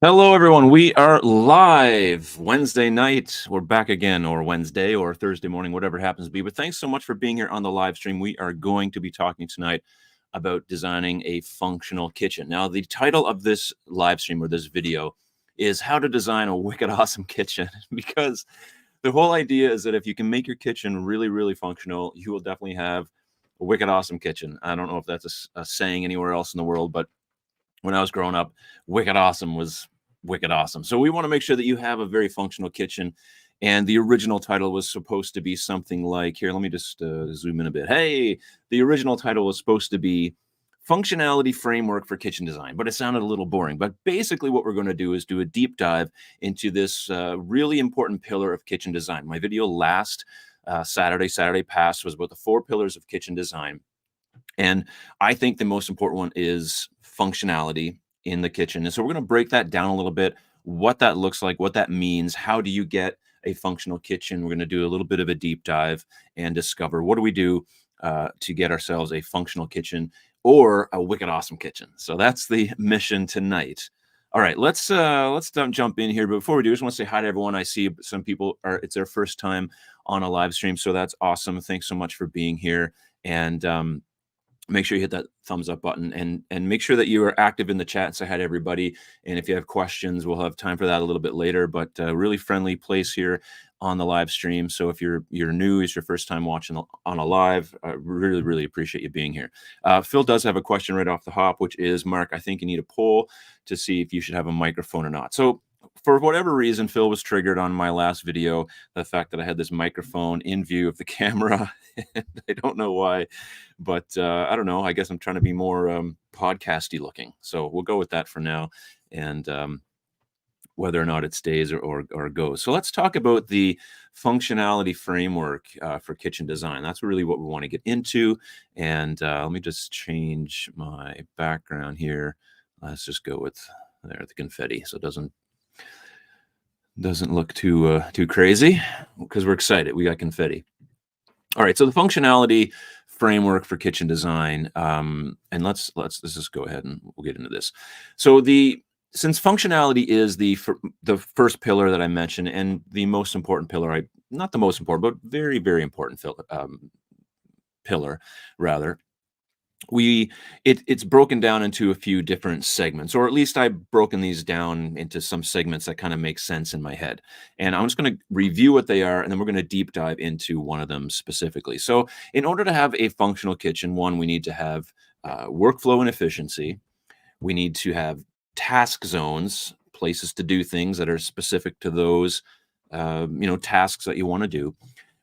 Hello, everyone. We are live Wednesday night. We're back again, or Wednesday, or Thursday morning, whatever it happens to be. But thanks so much for being here on the live stream. We are going to be talking tonight about designing a functional kitchen. Now, the title of this live stream or this video is How to Design a Wicked Awesome Kitchen, because the whole idea is that if you can make your kitchen really, really functional, you will definitely have a wicked awesome kitchen. I don't know if that's a saying anywhere else in the world, but when I was growing up, wicked awesome was wicked awesome. So we want to make sure that you have a very functional kitchen. And the original title was supposed to be something like, here, let me just zoom in a bit. Hey, the original title was supposed to be Functionality Framework for Kitchen Design, but it sounded a little boring. But basically, what we're going to do is do a deep dive into this really important pillar of kitchen design. My video last Saturday past, was about the 4 pillars of kitchen design. And I think the most important one is functionality in the kitchen. And so we're going to break that down a little bit, what that looks like, what that means, how do you get a functional kitchen? We're going to do a little bit of a deep dive and discover what do we do to get ourselves a functional kitchen or a wicked awesome kitchen. So that's the mission tonight. All right, let's jump in here. But before we do, I just want to say hi to everyone. I see some people are it's their first time on a live stream, so that's awesome. Thanks so much for being here. And make sure you hit that thumbs up button and make sure that you are active in the chat and say hi to everybody. And if you have questions, we'll have time for that a little bit later, but really friendly place here on the live stream. So if you're new, it's your first time watching on a live, I really appreciate you being here. Phil does have a question right off the hop, which is, Mark, I think you need a poll to see if you should have a microphone or not. So for whatever reason, Phil was triggered on my last video, the fact that I had this microphone in view of the camera. And I don't know why, but I don't know. I guess I'm trying to be more podcasty looking. So we'll go with that for now. And whether or not it stays or goes. So let's talk about the functionality framework for kitchen design. That's really what we want to get into. And let me just change my background here. Let's just go with there, the confetti, so it doesn't look too crazy, because we're excited. We got confetti. All right, so the functionality framework for kitchen design, and let's just go ahead and we'll get into this. So since functionality is the first pillar that I mentioned, and the most important pillar, not the most important, but very important pillar rather, it's broken down into a few different segments, or at least I've broken these down into some segments that kind of make sense in my head. And I'm just going to review what they are, and then we're going to deep dive into one of them specifically. So in order to have a functional kitchen, one, we need to have workflow and efficiency. We need to have task zones, places to do things that are specific to those tasks that you want to do.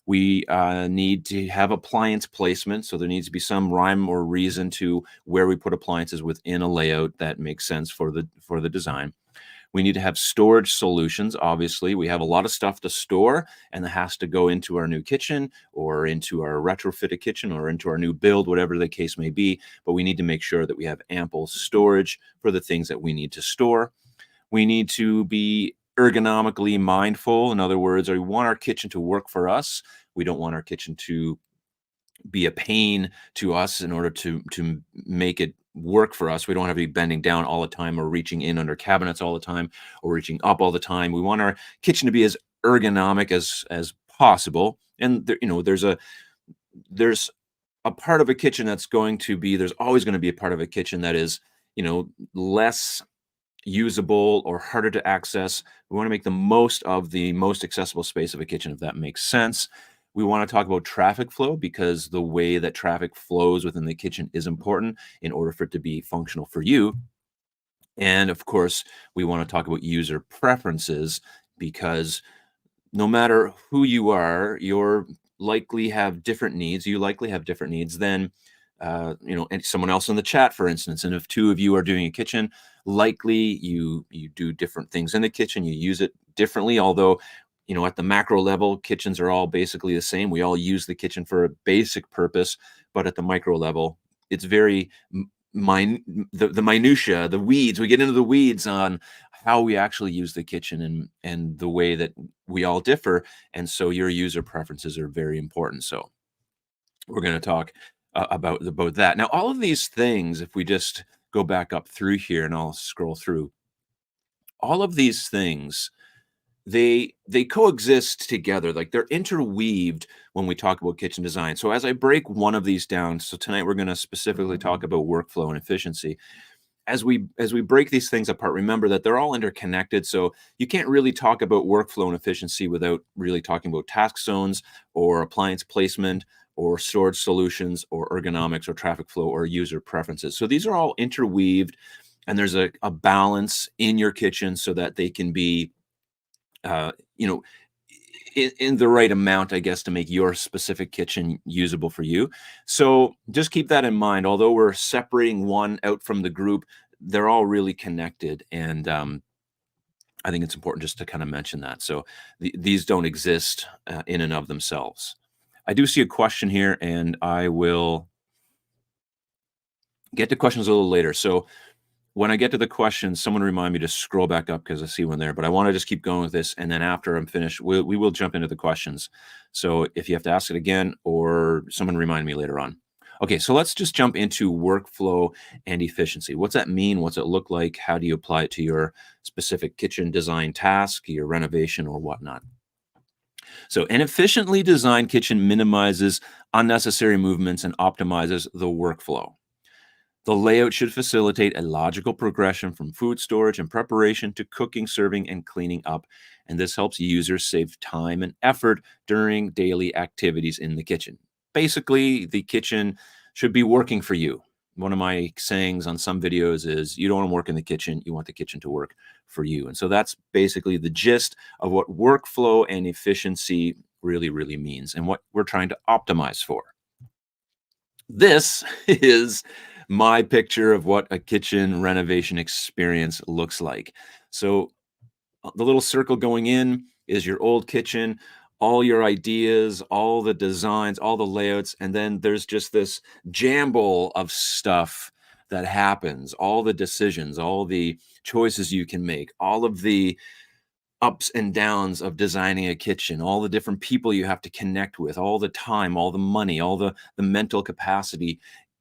We need to have appliance placement, so there needs to be some rhyme or reason to where we put appliances within a layout that makes sense for the design. We need to have storage solutions. Obviously, we have a lot of stuff to store, and that has to go into our new kitchen or into our retrofitted kitchen or into our new build, whatever the case may be. But we need to make sure that we have ample storage for the things that we need to store. We need to be ergonomically mindful. In other words, we want our kitchen to work for us. We don't want our kitchen to be a pain to us in order to make it work for us. We don't have to be bending down all the time or reaching in under cabinets all the time or reaching up all the time. We want our kitchen to be as ergonomic as possible. And there's a part of a kitchen that's going to be, there's always going to be a part of a kitchen that is, less usable or harder to access. We want to make the most of the most accessible space of a kitchen, if that makes sense. We want to talk about traffic flow, because the way that traffic flows within the kitchen is important in order for it to be functional for you. And of course, we want to talk about user preferences, because no matter who you are, you likely have different needs. You likely have different needs than and someone else in the chat, for instance. And if two of you are doing a kitchen, likely you do different things in the kitchen. You use it differently, although at the macro level, kitchens are all basically the same. We all use the kitchen for a basic purpose, but at the micro level, it's very the minutia, the weeds. We get into the weeds on how we actually use the kitchen and the way that we all differ. And so your user preferences are very important. So we're going to talk about that. Now, all of these things, if we just go back up through here and I'll scroll through, all of these things, they coexist together, like they're interweaved when we talk about kitchen design. So as I break one of these down, so tonight we're going to specifically talk about workflow and efficiency. As we break these things apart, remember that they're all interconnected. So you can't really talk about workflow and efficiency without really talking about task zones or appliance placement or storage solutions or ergonomics or traffic flow or user preferences. So these are all interweaved, and there's a balance in your kitchen so that they can be you know, in the right amount, I guess, to make your specific kitchen usable for you. So just keep that in mind. Although we're separating one out from the group, they're all really connected. And I think it's important just to kind of mention that. So these don't exist in and of themselves. I do see a question here, and I will get to questions a little later. So when I get to the questions, someone remind me to scroll back up because I see one there. But I want to just keep going with this, and then after I'm finished, we will jump into the questions. So if you have to ask it again, or someone remind me later on. Okay, so let's just jump into workflow and efficiency. What's that mean? What's it look like? How do you apply it to your specific kitchen design task, your renovation, or whatnot? So an efficiently designed kitchen minimizes unnecessary movements and optimizes the workflow. The layout should facilitate a logical progression from food storage and preparation to cooking, serving, and cleaning up. And this helps users save time and effort during daily activities in the kitchen. Basically, the kitchen should be working for you. One of my sayings on some videos is you don't want to work in the kitchen, you want the kitchen to work for you. And so that's basically the gist of what workflow and efficiency really, really means and what we're trying to optimize for. This is my picture of what a kitchen renovation experience looks like. So, the little circle going in is your old kitchen, all your ideas, all the designs, all the layouts, and then there's just this jumble of stuff that happens, all the decisions, all the choices you can make, all of the ups and downs of designing a kitchen, all the different people you have to connect with, all the time, all the money, all the mental capacity.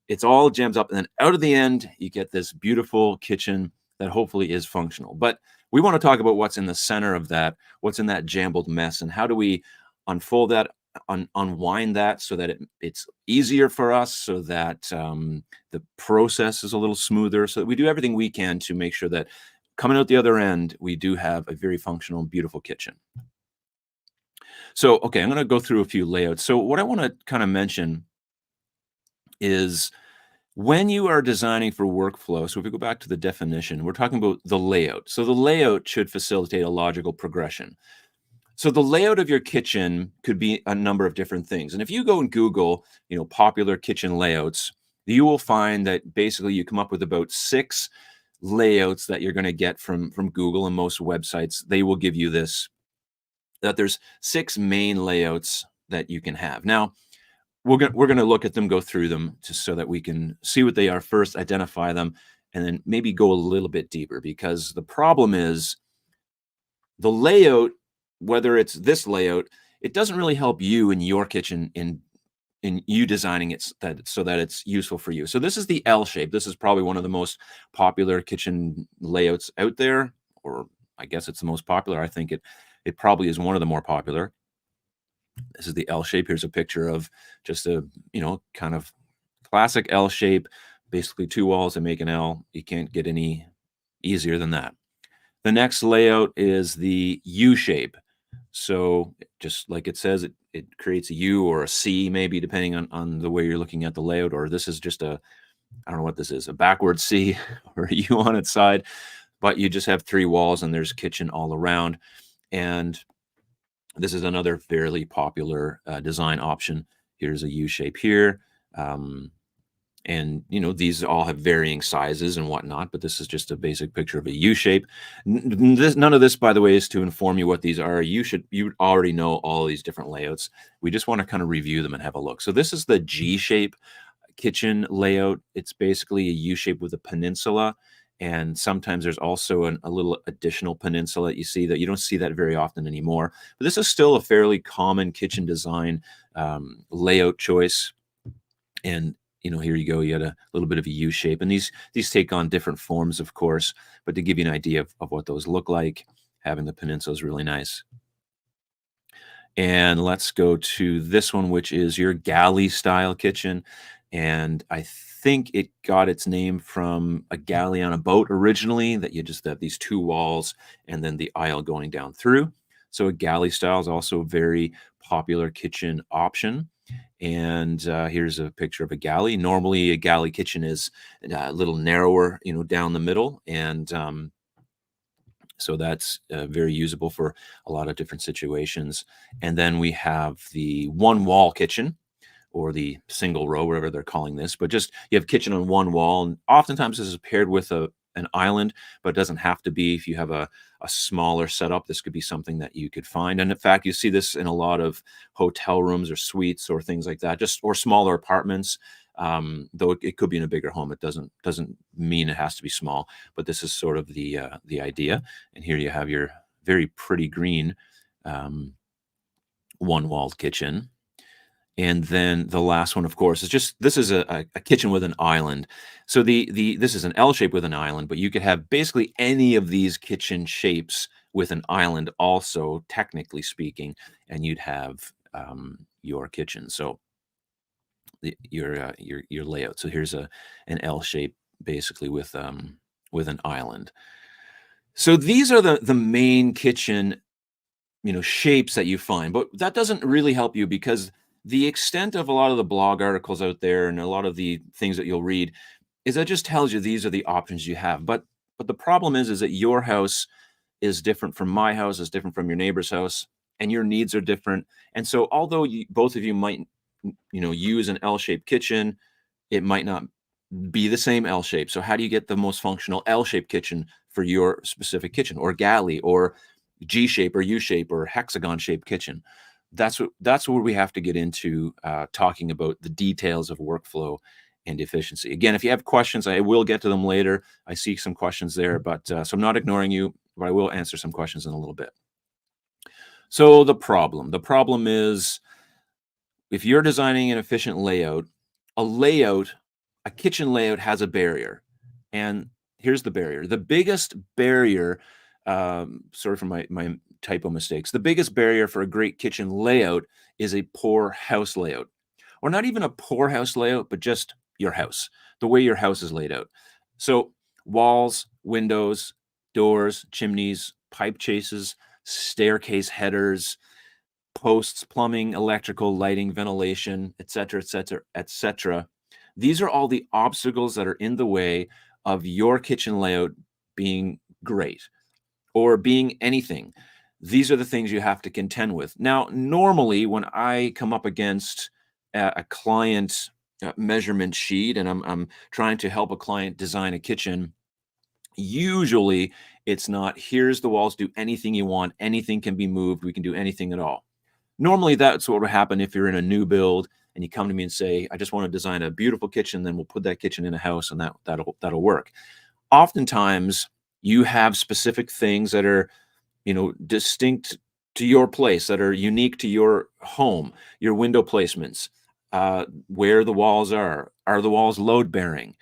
It's all jams up, and then out of the end, you get this beautiful kitchen that hopefully is functional. But we want to talk about what's in the center of that, what's in that jumbled mess, and how do we unfold that, unwind that, so that it's easier for us, so that the process is a little smoother, so that we do everything we can to make sure that coming out the other end, we do have a very functional and beautiful kitchen. So, okay, I'm going to go through a few layouts. So, what I want to kind of mention is when you are designing for workflow. So, if we go back to the definition, we're talking about the layout. So, the layout should facilitate a logical progression. So, the layout of your kitchen could be a number of different things. And if you go and Google, popular kitchen layouts, you will find that basically you come up with about six layouts that you're going to get from Google, and most websites they will give you this, that there's six main layouts that you can have. Now we're going to look at them, go through them, just so that we can see what they are first, identify them, and then maybe go a little bit deeper, because the problem is the layout, whether it's this layout, it doesn't really help you in your kitchen in you designing it so that it's useful for you. So this is the L shape. This is probably one of the most popular kitchen layouts out there, or I guess it's the most popular. I think it probably is one of the more popular. This is the L shape. Here's a picture of just a kind of classic L shape, basically two walls that make an L. You can't get any easier than that. The next layout is the U shape. So just like it says, it creates a U or a C, maybe depending on the way you're looking at the layout. Or this is just I don't know what this is, a backward C or a U on its side, but you just have three walls and there's kitchen all around. And this is another fairly popular design option. Here's a U shape here. And these all have varying sizes and whatnot, but this is just a basic picture of a U shape. None of this, by the way, is to inform you what these are. You already know all these different layouts. We just want to kind of review them and have a look. So this is the G shape kitchen layout. It's basically a U shape with a peninsula, and sometimes there's also a little additional peninsula. You see that you don't see that very often anymore, but this is still a fairly common kitchen design layout choice. And here you go. You had a little bit of a U shape, and these take on different forms, of course. But to give you an idea of what those look like, having the peninsula is really nice. And let's go to this one, which is your galley style kitchen. And I think it got its name from a galley on a boat originally, that you just have these two walls and then the aisle going down through. So a galley style is also a very popular kitchen option. And here's a picture of a galley. Normally, a galley kitchen is a little narrower, down the middle, and so that's very usable for a lot of different situations. And then we have the one wall kitchen, or the single row, whatever they're calling this, but just you have kitchen on one wall. And oftentimes this is paired with an island, but it doesn't have to be. If you have a smaller setup, this could be something that you could find. And in fact, you see this in a lot of hotel rooms or suites or things like that, just or smaller apartments. Though it could be in a bigger home, it doesn't mean it has to be small. But this is sort of the idea. And here you have your very pretty green um, one-walled kitchen. And then the last one, of course, is just this is a kitchen with an island. So the this is an L shape with an island, but you could have basically any of these kitchen shapes with an island also, technically speaking, and you'd have your kitchen. So your layout. So here's an L shape basically with an island. So these are the main kitchen shapes that you find, but that doesn't really help you, because the extent of a lot of the blog articles out there and a lot of the things that you'll read is that just tells you these are the options you have. But the problem is that your house is different from my house, is different from your neighbor's house, and your needs are different. And so although both of you might use an L-shaped kitchen, it might not be the same L shape. So how do you get the most functional L-shaped kitchen for your specific kitchen, or galley, or G shape, or U shape, or hexagon shaped kitchen? That's where we have to get into talking about the details of workflow and efficiency. Again, if you have questions, I will get to them later. I see some questions there, but so I'm not ignoring you, but I will answer some questions in a little bit. So the problem is, if you're designing an efficient layout, a layout, a kitchen layout has a barrier. And here's the barrier. The biggest barrier, sorry for my typo mistakes. The biggest barrier for a great kitchen layout is a poor house layout. Or not even a poor house layout, but just your house, the way your house is laid out. So walls, windows, doors, chimneys, pipe chases, staircase headers, posts, plumbing, electrical, lighting, ventilation, et cetera, et cetera, et cetera. These are all the obstacles that are in the way of your kitchen layout being great, or being anything. These are the things you have to contend with. Now, normally, when I come up against a client measurement sheet, and I'm trying to help a client design a kitchen, usually it's not, here's the walls, do anything you want, anything can be moved, we can do anything at all. Normally, that's what would happen if you're in a new build and you come to me and say, I just want to design a beautiful kitchen, then we'll put that kitchen in a house, and that'll work. Oftentimes, you have specific things that are, distinct to your place, that are unique to your home, your window placements, where the walls are the walls load bearing,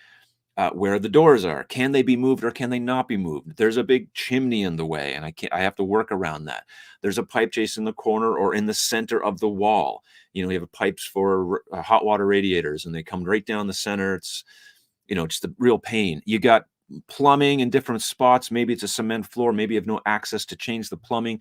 where the doors are. Can they be moved or can they not be moved? There's a big chimney in the way, and I have to work around that. There's a pipe chase in the corner or in the center of the wall. You have pipes for hot water radiators, and they come right down the center. It's, just a real pain. You got plumbing in different spots. Maybe it's a cement floor. Maybe you have no access to change the plumbing.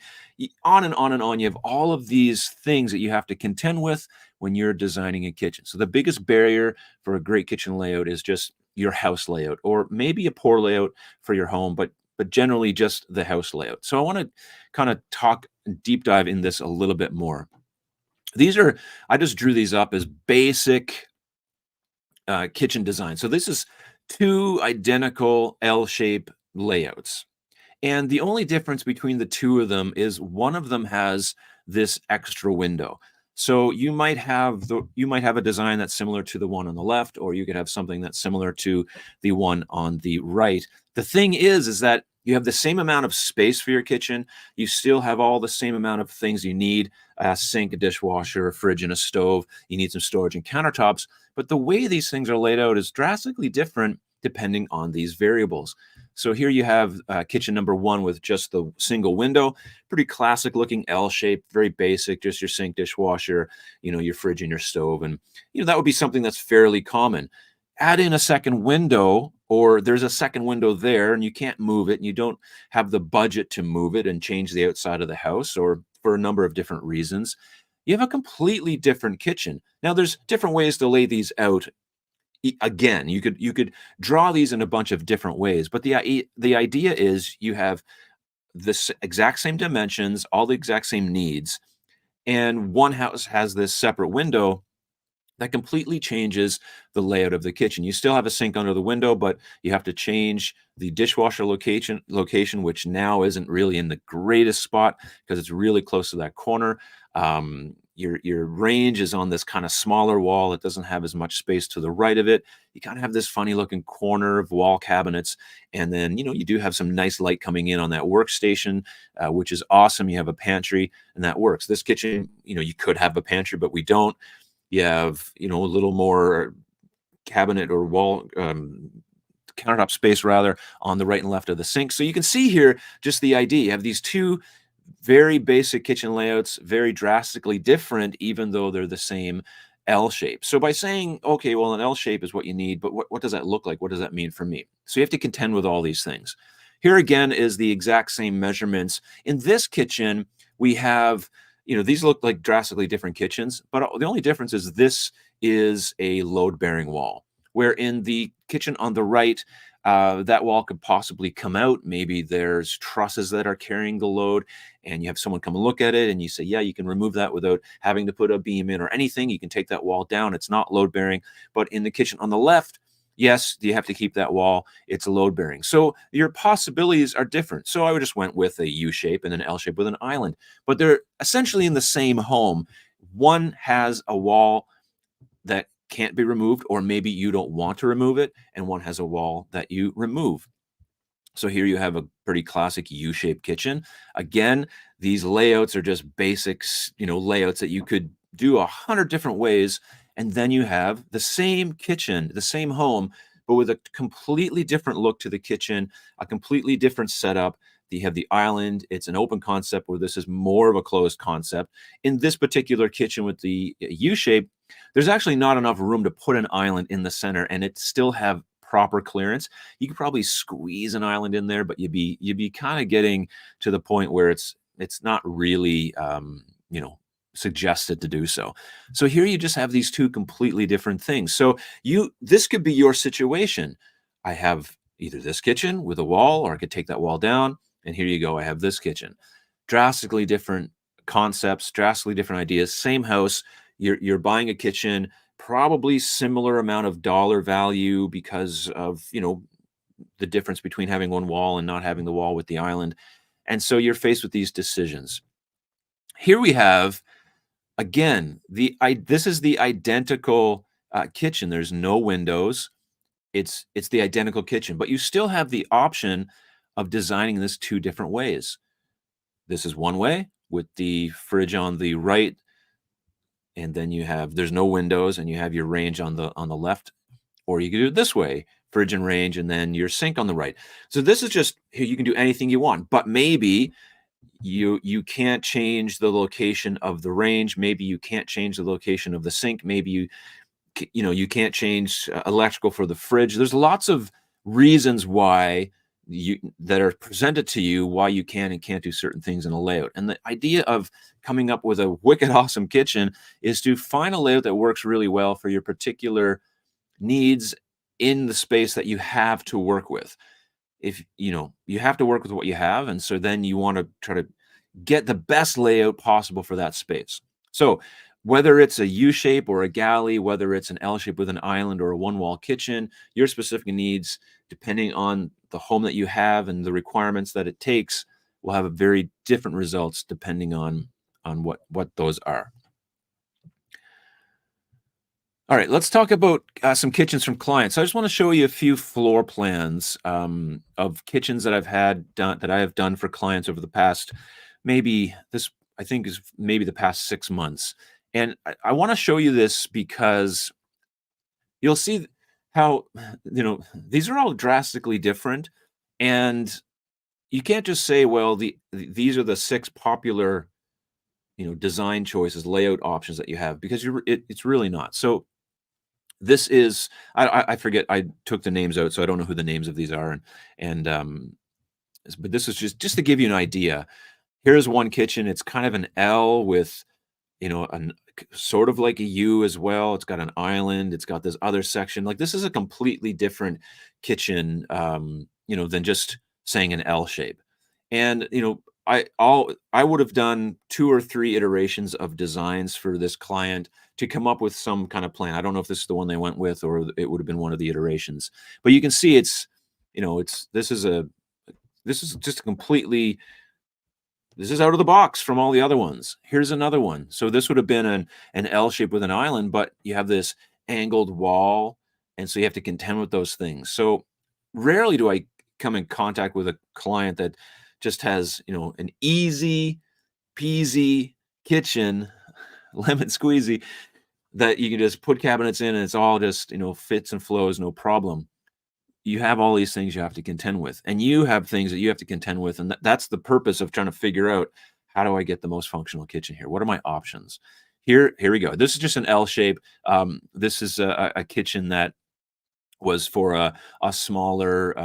On and on and on. You have all of these things that you have to contend with when you're designing a kitchen. So the biggest barrier for a great kitchen layout is just your house layout, or maybe a poor layout for your home, but generally just the house layout. So I want to kind of talk deep dive in this a little bit more. I just drew these up as basic kitchen design. So this is two identical L-shape layouts. And the only difference between the two of them is one of them has this extra window. So you might have a design that's similar to the one on the left, or you could have something that's similar to the one on the right. The thing is that you have the same amount of space for your kitchen. You still have all the same amount of things you need: a sink, a dishwasher, a fridge, and a stove. You need some storage and countertops, but the way these things are laid out is drastically different depending on these variables. So here you have kitchen number one with just the single window, pretty classic looking L shape, very basic, just your sink, dishwasher, your fridge and your stove. And, that would be something that's fairly common. Add in a second window, or there's a second window there and you can't move it and you don't have the budget to move it and change the outside of the house, or for a number of different reasons, you have a completely different kitchen. Now, there's different ways to lay these out. Again, you could draw these in a bunch of different ways, but the idea is you have the exact same dimensions, all the exact same needs, and one house has this separate window that completely changes the layout of the kitchen. You still have a sink under the window, but you have to change the dishwasher location, which now isn't really in the greatest spot because it's really close to that corner. Your range is on this kind of smaller wall. It doesn't have as much space to the right of it. You kind of have this funny looking corner of wall cabinets. And then, you do have some nice light coming in on that workstation, which is awesome. You have a pantry and that works. This kitchen, you could have a pantry, but we don't. You have, a little more cabinet or wall, countertop space rather, on the right and left of the sink. So you can see here just the idea. You have these two very basic kitchen layouts, very drastically different, even though they're the same L shape. So by saying, okay, well, an L shape is what you need, but what does that look like? What does that mean for me? So you have to contend with all these things. Here again is the exact same measurements. In this kitchen, we have, these look like drastically different kitchens, but the only difference is this is a load-bearing wall, where in the kitchen on the right, that wall could possibly come out. Maybe there's trusses that are carrying the load, and you have someone come and look at it, and you say, yeah, you can remove that without having to put a beam in or anything. You can take that wall down. It's not load-bearing. But in the kitchen on the left, yes, you have to keep that wall. It's load-bearing. So your possibilities are different. So I just went with a U shape and an L shape with an island. But they're essentially in the same home. One has a wall that can't be removed, or maybe you don't want to remove it, and one has a wall that you remove. So here you have a pretty classic U-shaped kitchen. Again, these layouts are just basics, layouts that you could do 100 different ways. And then you have the same kitchen, the same home, but with a completely different look to the kitchen, a completely different setup. You have the island. It's an open concept, where this is more of a closed concept. In this particular kitchen with the U shape, there's actually not enough room to put an island in the center and it still have proper clearance. You could probably squeeze an island in there, but you'd be kind of getting to the point where it's not really suggested to do so. So here you just have these two completely different things. So this could be your situation. I have either this kitchen with a wall, or I could take that wall down, and here you go. I have this kitchen. Drastically different concepts, drastically different ideas, same house. You're buying a kitchen, probably similar amount of dollar value because of, the difference between having one wall and not having the wall with the island. And so you're faced with these decisions. Here we have, again, this is the identical kitchen. There's no windows. It's the identical kitchen, but you still have the option of designing this two different ways. This is one way with the fridge on the right, and then there's no windows and you have your range on the left, or you can do it this way, fridge and range, and then your sink on the right. So this is just, here you can do anything you want, but maybe you can't change the location of the range. Maybe you can't change the location of the sink. Maybe you can't change electrical for the fridge. There's lots of reasons why that are presented to you, why you can and can't do certain things in a layout. And the idea of coming up with a wicked awesome kitchen is to find a layout that works really well for your particular needs in the space that you have to work with. If you have to work with what you have, and so then you want to try to get the best layout possible for that space. So whether it's a U shape or a galley, whether it's an L shape with an island or a one wall kitchen, your specific needs, depending on the home that you have and the requirements that it takes, will have a very different results depending on what those are. All right, let's talk about some kitchens from clients. I just want to show you a few floor plans of kitchens that I have done for clients over the past, I think is maybe the past 6 months. And I want to show you this because you'll see how, these are all drastically different, and you can't just say, well, these are the 6 popular, design choices, layout options that you have, because it's really not. So this is, I forget, I took the names out, so I don't know who the names of these are, and but this is just to give you an idea. Here's one kitchen. It's kind of an L with, an sort of like a U as well. It's got an island. It's got this other section. Like, this is a completely different kitchen, than just saying an L shape. And I would have done 2 or 3 iterations of designs for this client to come up with some kind of plan. I don't know if this is the one they went with, or it would have been one of the iterations. But you can see it's this is just a completely, this is out of the box from all the other ones. Here's another one. So this would have been an L shape with an island, but you have this angled wall, and so you have to contend with those things. So rarely do I come in contact with a client that just has, an easy peasy kitchen, lemon squeezy, that you can just put cabinets in and it's all just, fits and flows, no problem. You have all these things you have to contend with, and you have things that you have to contend with, and that's the purpose of trying to figure out, how do I get the most functional kitchen here? What are my options? Here we go. This is just an L shape. This is a kitchen that was for a smaller,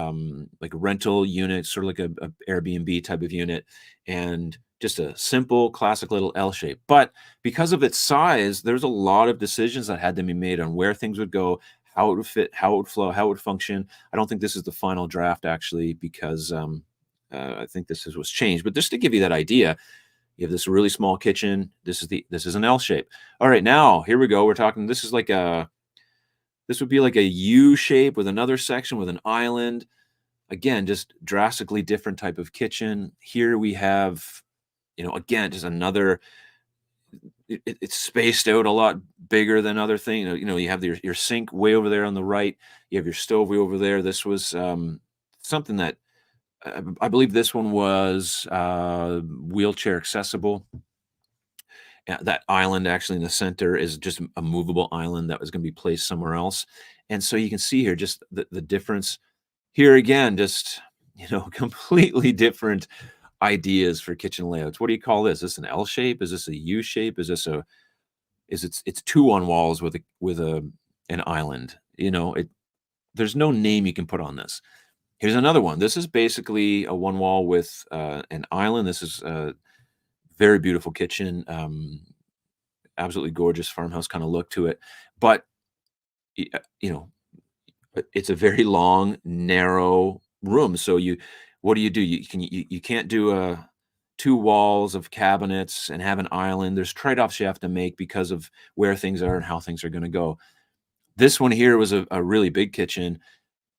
like, rental unit, sort of like a Airbnb type of unit, and just a simple classic little L shape. But because of its size, there's a lot of decisions that had to be made on where things would go, how it would fit, how it would flow, how it would function. I don't think this is the final draft, actually, because I think was changed. But just to give you that idea, you have this really small kitchen. This is an L shape. All right, now here we go. We're talking. This would be like a U shape with another section with an island. Again, just drastically different type of kitchen. Here we have, again, just another. It's spaced out a lot bigger than other things. You have your sink way over there on the right. You have your stove way over there. This was something that, I believe this one was wheelchair accessible. That island actually in the center is just a movable island that was going to be placed somewhere else. And so you can see here just the difference. Here again, just, completely different ideas for kitchen layouts. What do you call this? Is this an L shape? Is this a U shape? Is this a is it's 2 on walls with a an island. There's no name you can put on this. Here's another one. This is basically a one wall with an island. This is a very beautiful kitchen. Absolutely gorgeous farmhouse kind of look to it. But y- uh, you know, it's a very long, narrow room. So what do? You can't do a 2 walls of cabinets and have an island. There's trade-offs you have to make because of where things are and how things are going to go. This one here was a really big kitchen.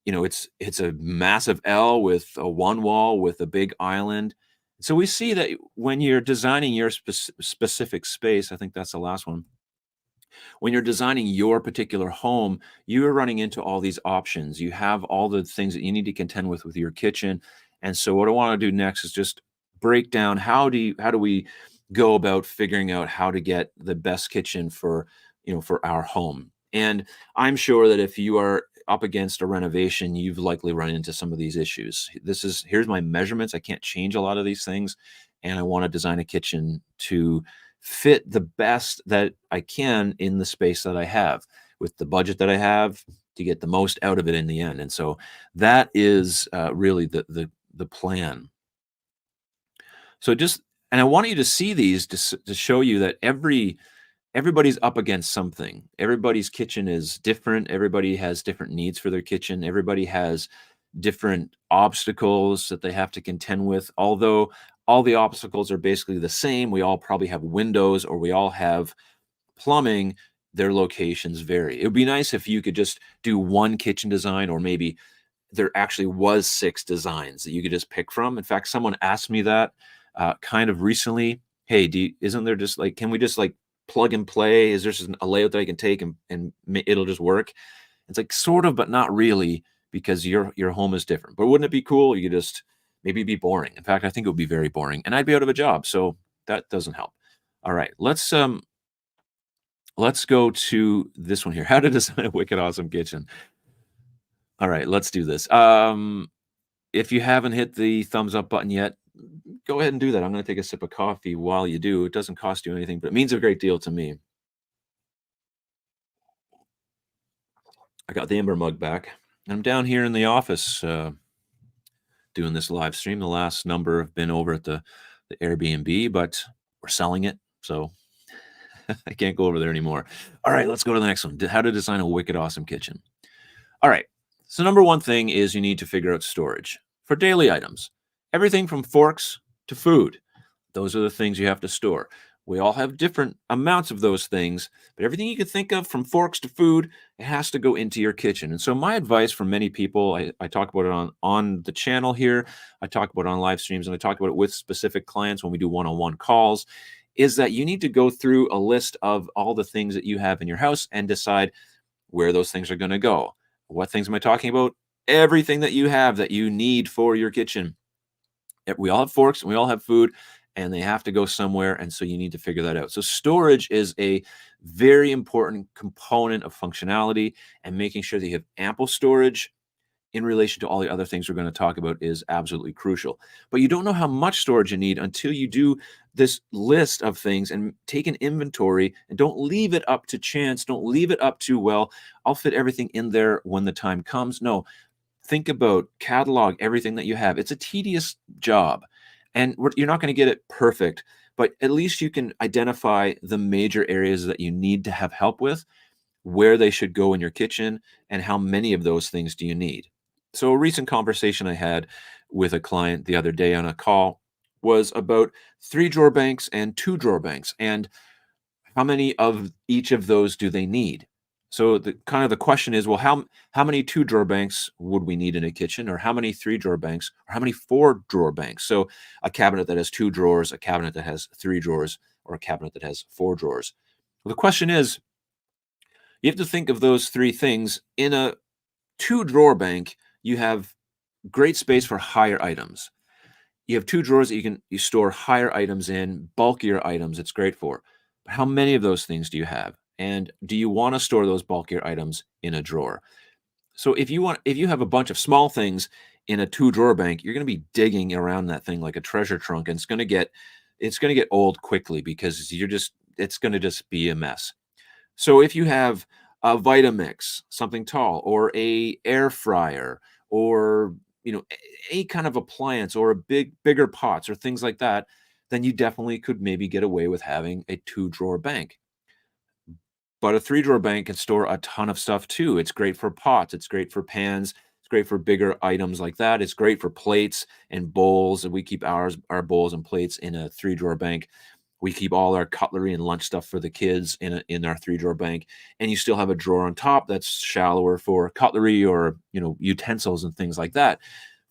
It's a massive L with a one wall with a big island. So we see that when you're designing your specific space, I think that's the last one. When you're designing your particular home, you are running into all these options. You have all the things that you need to contend with your kitchen. And so what I want to do next is just break down, how do we go about figuring out how to get the best kitchen for, for our home. And I'm sure that if you are up against a renovation, you've likely run into some of these issues. Here's my measurements. I can't change a lot of these things, and I want to design a kitchen to fit the best that I can in the space that I have with the budget that I have to get the most out of it in the end. And so that is really the plan. So just, and I want you to see these to show you that everybody's up against something. Everybody's kitchen is different. Everybody has different needs for their kitchen. Everybody has different obstacles that they have to contend with. Although all the obstacles are basically the same, we all probably have windows or we all have plumbing. Their locations vary. It would be nice if you could just do one kitchen design, or maybe there actually was 6 designs that you could just pick from. In fact, someone asked me that kind of recently. Hey, isn't there just like, can we just like plug and play? Is there just a layout that I can take and it'll just work? It's like sort of, but not really, because your home is different. But wouldn't it be cool? You could just maybe be boring. In fact, I think it would be very boring, and I'd be out of a job. So that doesn't help. All right, let's Let's go to this one here. How to design a wicked awesome kitchen. All right, let's do this. If you haven't hit the thumbs up button yet, go ahead and do that. I'm going to take a sip of coffee while you do. It doesn't cost you anything, but it means a great deal to me. I got the Amber mug back. I'm down here in the office doing this live stream. The last number have been over at the Airbnb, but we're selling it, so I can't go over there anymore. All right, let's go to the next one. How to design a wicked awesome kitchen. All right. So number one thing is you need to figure out storage for daily items. Everything from forks to food. Those are the things you have to store. We all have different amounts of those things, but everything you can think of from forks to food, it has to go into your kitchen. And so my advice for many people, I talk about it on the channel here, I talk about it on live streams, and I talk about it with specific clients when we do one-on-one calls, is that you need to go through a list of all the things that you have in your house and decide where those things are going to go. What things am I talking about? Everything that you have that you need for your kitchen. We all have forks and we all have food, and they have to go somewhere. And so you need to figure that out. So storage is a very important component of functionality, and making sure that you have ample storage in relation to all the other things we're going to talk about is absolutely crucial. But you don't know how much storage you need until you do this list of things and take an inventory, and don't leave it up to chance. Don't leave it up to, well, I'll fit everything in there when the time comes. No, think about catalog everything that you have. It's a tedious job, and you're not going to get it perfect, but at least you can identify the major areas that you need to have help with, where they should go in your kitchen, and how many of those things do you need. So, a recent conversation I had with a client the other day on a call was about three drawer banks and two drawer banks, and how many of each of those do they need? So the kind of the question is, well, how many two drawer banks would we need in a kitchen, or how many three drawer banks, or how many four drawer banks? So a cabinet that has two drawers, a cabinet that has three drawers, or a cabinet that has four drawers. Well, the question is, you have to think of those three things. In a two drawer bank, you have great space for higher items. You have two drawers that you store higher items in, bulkier items it's great for. But how many of those things do you have? And do you want to store those bulkier items in a drawer? So if you have a bunch of small things in a two drawer bank, you're going to be digging around that thing like a treasure trunk, and it's going to get old quickly, because it's going to just be a mess. So if you have a Vitamix, something tall, or a air fryer, or any kind of appliance, or a bigger pots or things like that, then you definitely could maybe get away with having a two drawer bank. But a three drawer bank can store a ton of stuff too. It's great for pots, it's great for pans, it's great for bigger items like that. It's great for plates and bowls. And we keep our bowls and plates in a three drawer bank. We keep all our cutlery and lunch stuff for the kids in our three drawer bank. And you still have a drawer on top that's shallower for cutlery, or utensils and things like that.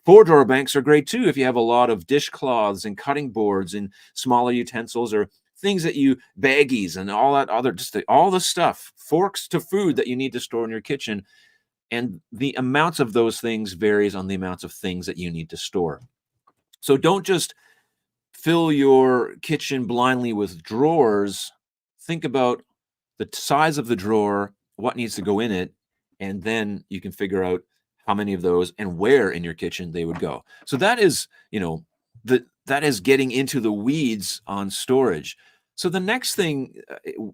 Four drawer banks are great too if you have a lot of dishcloths and cutting boards and smaller utensils, or things that baggies and all that other, all the stuff, forks to food that you need to store in your kitchen. And the amounts of those things varies on the amounts of things that you need to store. So don't just fill your kitchen blindly with drawers. Think about the size of the drawer, what needs to go in it, and then you can figure out how many of those and where in your kitchen they would go. So that is, that is getting into the weeds on storage. So the next thing,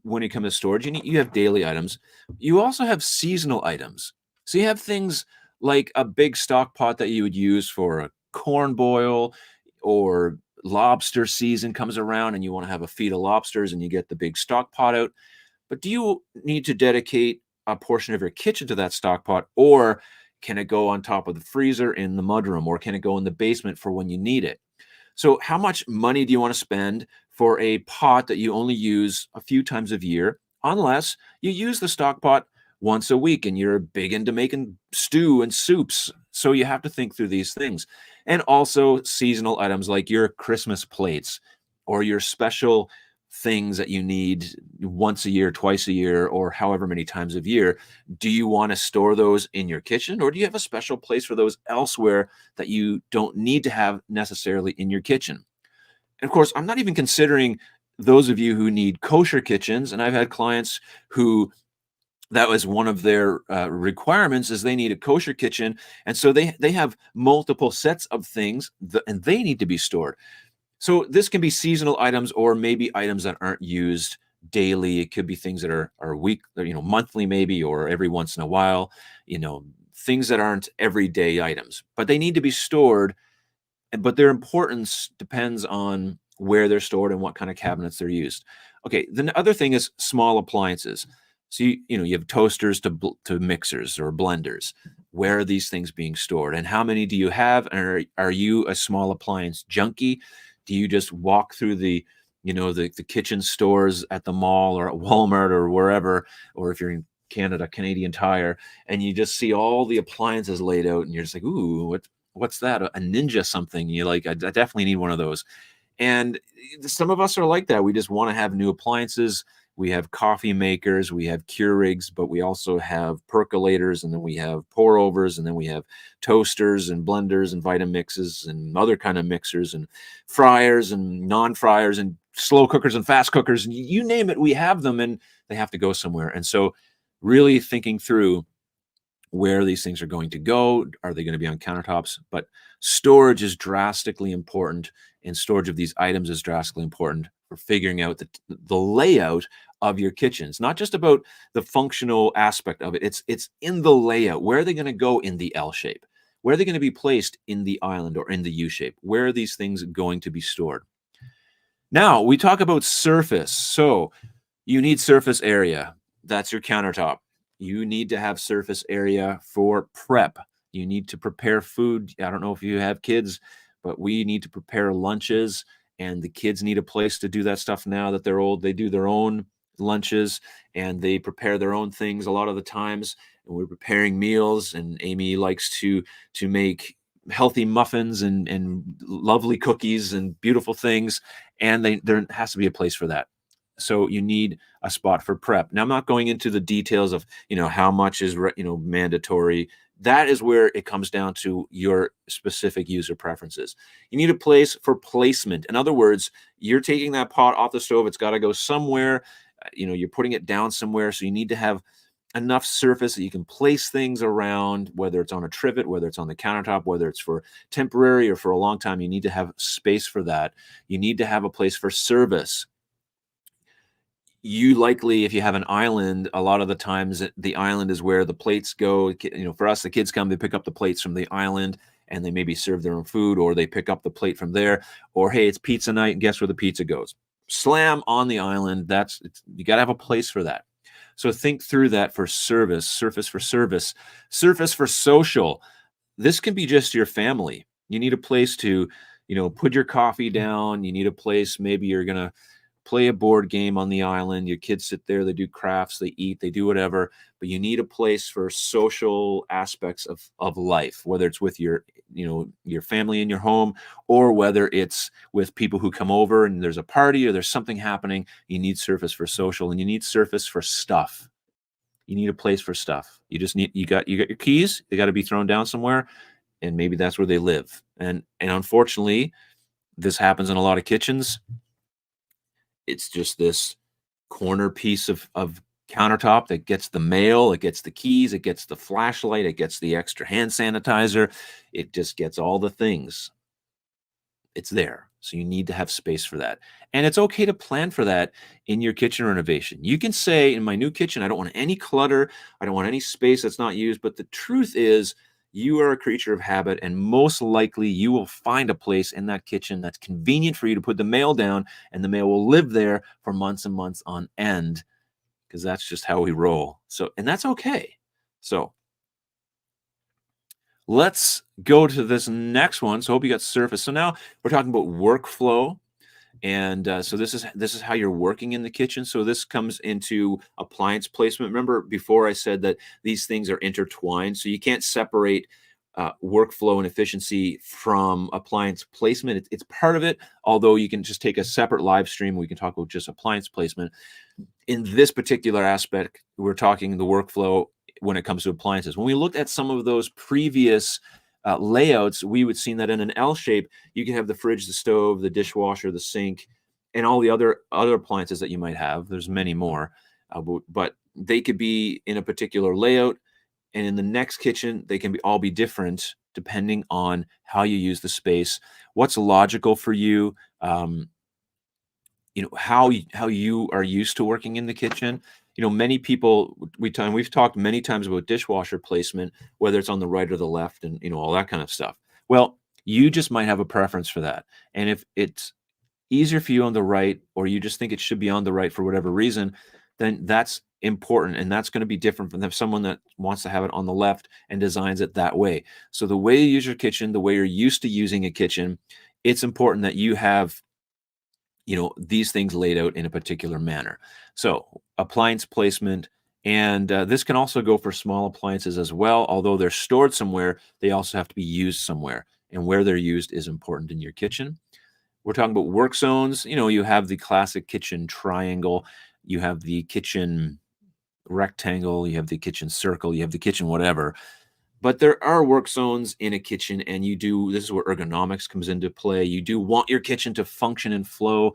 when it comes to storage, you have daily items. You also have seasonal items. So you have things like a big stock pot that you would use for a corn boil, or lobster season comes around and you want to have a feed of lobsters, and you get the big stock pot out. But do you need to dedicate a portion of your kitchen to that stock pot, or can it go on top of the freezer in the mudroom, or can it go in the basement for when you need it? So how much money do you want to spend for a pot that you only use a few times a year, unless you use the stock pot once a week and you're big into making stew and soups? So you have to think through these things. And also seasonal items like your Christmas plates, or your special things that you need once a year, twice a year, or however many times a year. Do you want to store those in your kitchen, or do you have a special place for those elsewhere that you don't need to have necessarily in your kitchen? And of course, I'm not even considering those of you who need kosher kitchens, and I've had clients who that was one of their requirements is they need a kosher kitchen, and so they have multiple sets of things and they need to be stored. So this can be seasonal items or maybe items that aren't used daily. It could be things that are week, monthly maybe, or every once in a while, things that aren't everyday items, but they need to be stored. But their importance depends on where they're stored and what kind of cabinets they're used. Okay, the other thing is small appliances. So you have toasters to mixers or blenders. Where are these things being stored, and how many do you have? And are you a small appliance junkie? Do you just walk through the kitchen stores at the mall or at Walmart or wherever, or if you're in Canada, Canadian Tire, and you just see all the appliances laid out, and you're just like, ooh, what's that? A Ninja something? You're like, I definitely need one of those. And some of us are like that. We just want to have new appliances. We have coffee makers, we have Keurigs, but we also have percolators, and then we have pour overs, and then we have toasters and blenders and Vitamixes and other kind of mixers and fryers and non-fryers and slow cookers and fast cookers. And you name it, we have them, and they have to go somewhere. And so really thinking through where these things are going to go. Are they going to be on countertops? But storage is drastically important, and storage of these items is drastically important for figuring out the layout of your kitchen. It's not just about the functional aspect of it. It's in the layout. Where are they going to go in the L shape? Where are they going to be placed in the island or in the U shape? Where are these things going to be stored? Now we talk about surface. So you need surface area. That's your countertop. You need to have surface area for prep. You need to prepare food. I don't know if you have kids, but we need to prepare lunches, and the kids need a place to do that stuff now that they're old. They do their own lunches and they prepare their own things a lot of the times. And we're preparing meals, and Amy likes to make healthy muffins and lovely cookies and beautiful things, and there has to be a place for that. So you need a spot for prep. Now, I'm not going into the details of, how much is, mandatory. That is where it comes down to your specific user preferences. You need a place for placement. In other words, you're taking that pot off the stove. It's got to go somewhere. You're putting it down somewhere. So you need to have enough surface that you can place things around, whether it's on a trivet, whether it's on the countertop, whether it's for temporary or for a long time. You need to have space for that. You need to have a place for service. You likely, if you have an island, a lot of the times the island is where the plates go. For us, the kids come, they pick up the plates from the island, and they maybe serve their own food, or they pick up the plate from there. Or hey, it's pizza night, and guess where the pizza goes? Slam on the island. You got to have a place for that. So think through that for service, surface for service, surface for social. This can be just your family. You need a place to, put your coffee down. You need a place, maybe you're gonna play a board game on the island. Your kids sit there, they do crafts, they eat, they do whatever, but you need a place for social aspects of life, whether it's with your family in your home, or whether it's with people who come over and there's a party or there's something happening. You need surface for social, and you need surface for stuff. You need a place for stuff. You got your keys, they got to be thrown down somewhere, and maybe that's where they live. And unfortunately, this happens in a lot of kitchens. It's just this corner piece of countertop that gets the mail, it gets the keys, it gets the flashlight, it gets the extra hand sanitizer, it just gets all the things. It's there. So you need to have space for that. And it's okay to plan for that in your kitchen renovation. You can say, in my new kitchen, I don't want any clutter, I don't want any space that's not used. But the truth is, you are a creature of habit, and most likely you will find a place in that kitchen that's convenient for you to put the mail down, and the mail will live there for months and months on end, because that's just how we roll. So, and that's okay. So let's go to this next one. So hope you got surface. So now we're talking about workflow. And so this is how you're working in the kitchen. So this comes into appliance placement. Remember before I said that these things are intertwined, so you can't separate workflow and efficiency from appliance placement. It's part of it, although you can just take a separate live stream. We can talk about just appliance placement. In this particular aspect, we're talking the workflow when it comes to appliances. When we looked at some of those previous layouts, we would see that in an L shape, you can have the fridge, the stove, the dishwasher, the sink, and all the other appliances that you might have. There's many more, but they could be in a particular layout, and in the next kitchen they can all be different depending on how you use the space, what's logical for you, how you are used to working in the kitchen. Many people, we've talked many times about dishwasher placement, whether it's on the right or the left, and all that kind of stuff. Well, you just might have a preference for that, and if it's easier for you on the right, or you just think it should be on the right for whatever reason, then that's important. And that's going to be different from someone that wants to have it on the left and designs it that way. So the way you use your kitchen, the way you're used to using a kitchen, it's important that you have, these things laid out in a particular manner. So appliance placement, and this can also go for small appliances as well. Although they're stored somewhere, they also have to be used somewhere. And where they're used is important in your kitchen. We're talking about work zones. You have the classic kitchen triangle, you have the kitchen rectangle, you have the kitchen circle, you have the kitchen whatever. But there are work zones in a kitchen, and this is where ergonomics comes into play. You do want your kitchen to function and flow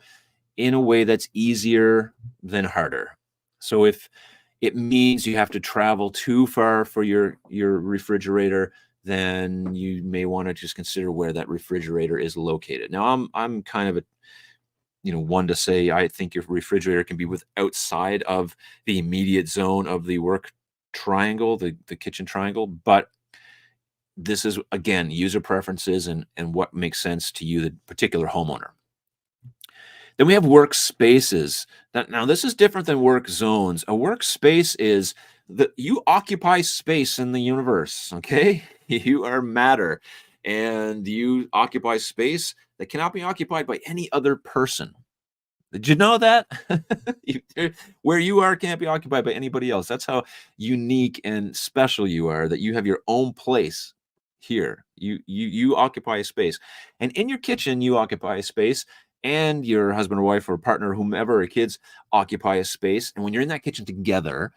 in a way that's easier than harder. So if it means you have to travel too far for your refrigerator, then you may want to just consider where that refrigerator is located. Now, I'm kind of a one to say I think your refrigerator can be outside of the immediate zone of the work triangle, the kitchen triangle, but this is again user preferences and what makes sense to you, the particular homeowner. Then we have workspaces. Now, this is different than work zones. A workspace is that you occupy space in the universe, okay? You are matter, and you occupy space that cannot be occupied by any other person. Did you know that? Where you are can't be occupied by anybody else. That's how unique and special you are, that you have your own place here. You occupy a space. And in your kitchen, you occupy a space, and your husband or wife or partner, whomever, or kids occupy a space. And when you're in that kitchen together,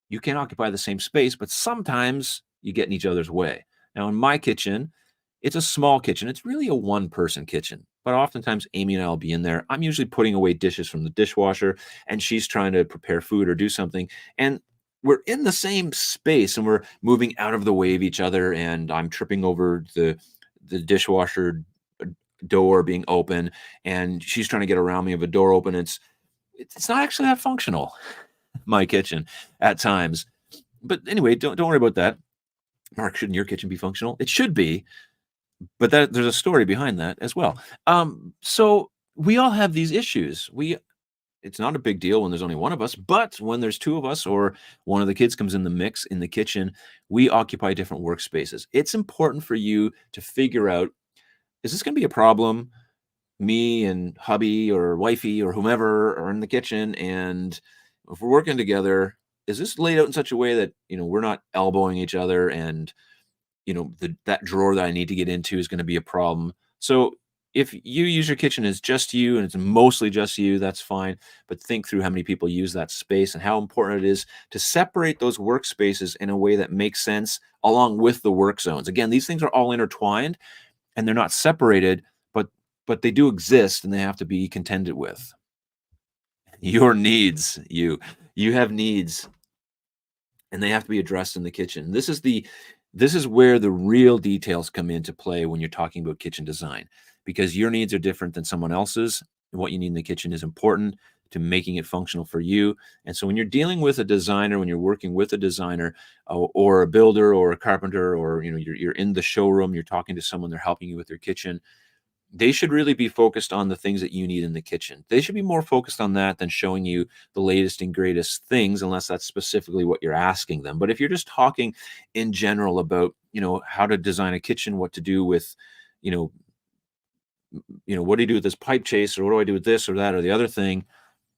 you can occupy the same space, but sometimes you get in each other's way. Now, in my kitchen, it's a small kitchen. It's really a one-person kitchen, but oftentimes Amy and I will be in there. I'm usually putting away dishes from the dishwasher, and she's trying to prepare food or do something. And we're in the same space, and we're moving out of the way of each other. And I'm tripping over the dishwasher door being open, and she's trying to get around me of a door open. It's not actually that functional, my kitchen at times. But anyway, don't worry about that. Mark, shouldn't your kitchen be functional? It should be, but there's a story behind that as well. So we all have these issues. It's not a big deal when there's only one of us, but when there's two of us or one of the kids comes in the mix in the kitchen, we occupy different workspaces. It's important for you to figure out, is this going to be a problem? Me and hubby or wifey or whomever are in the kitchen, and if we're working together, is this laid out in such a way that we're not elbowing each other, and that drawer that I need to get into is going to be a problem. So if you use your kitchen as just you and it's mostly just you, that's fine. But think through how many people use that space and how important it is to separate those workspaces in a way that makes sense along with the work zones. Again, these things are all intertwined and they're not separated, but they do exist and they have to be contended with. Your needs, you have needs, and they have to be addressed in the kitchen. This is where the real details come into play when you're talking about kitchen design, because your needs are different than someone else's. And what you need in the kitchen is important to making it functional for you. And so when you're dealing with a designer, when you're working with a designer or a builder or a carpenter, or you're in the showroom, you're talking to someone, they're helping you with their kitchen, they should really be focused on the things that you need in the kitchen. They should be more focused on that than showing you the latest and greatest things, unless that's specifically what you're asking them. But if you're just talking in general about, how to design a kitchen, what to do with, you know, what do you do with this pipe chase, or what do I do with this or that or the other thing,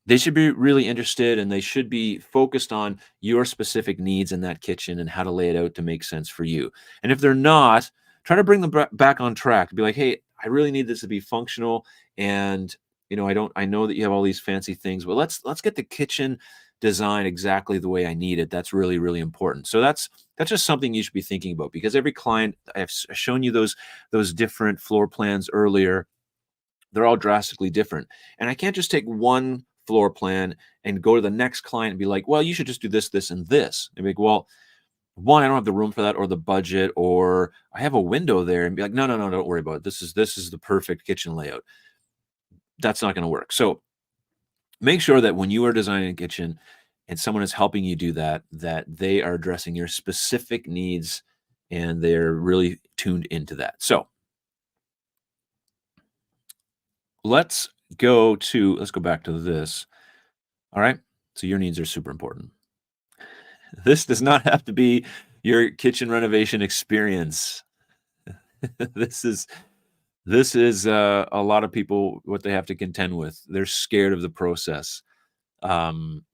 they should be really interested, and they should be focused on your specific needs in that kitchen and how to lay it out to make sense for you. And if they're not, try to bring them back on track. Be like, hey, I really need this to be functional, and I know that you have all these fancy things, but let's get the kitchen design exactly the way I need it. That's really, really important. So that's just something you should be thinking about, because every client, I've shown you those different floor plans earlier. They're all drastically different. And I can't just take one floor plan and go to the next client and be like, well, you should just do this, this, and this. And be like, well, one, I don't have the room for that or the budget, or I have a window there, and be like, no, no, no, don't worry about it. This is the perfect kitchen layout. That's not going to work. So make sure that when you are designing a kitchen and someone is helping you do that, that they are addressing your specific needs and they're really tuned into that. So let's let's go back to this. All right. So your needs are super important. This does not have to be your kitchen renovation experience. this is a lot of people what they have to contend with. They're scared of the process. Um,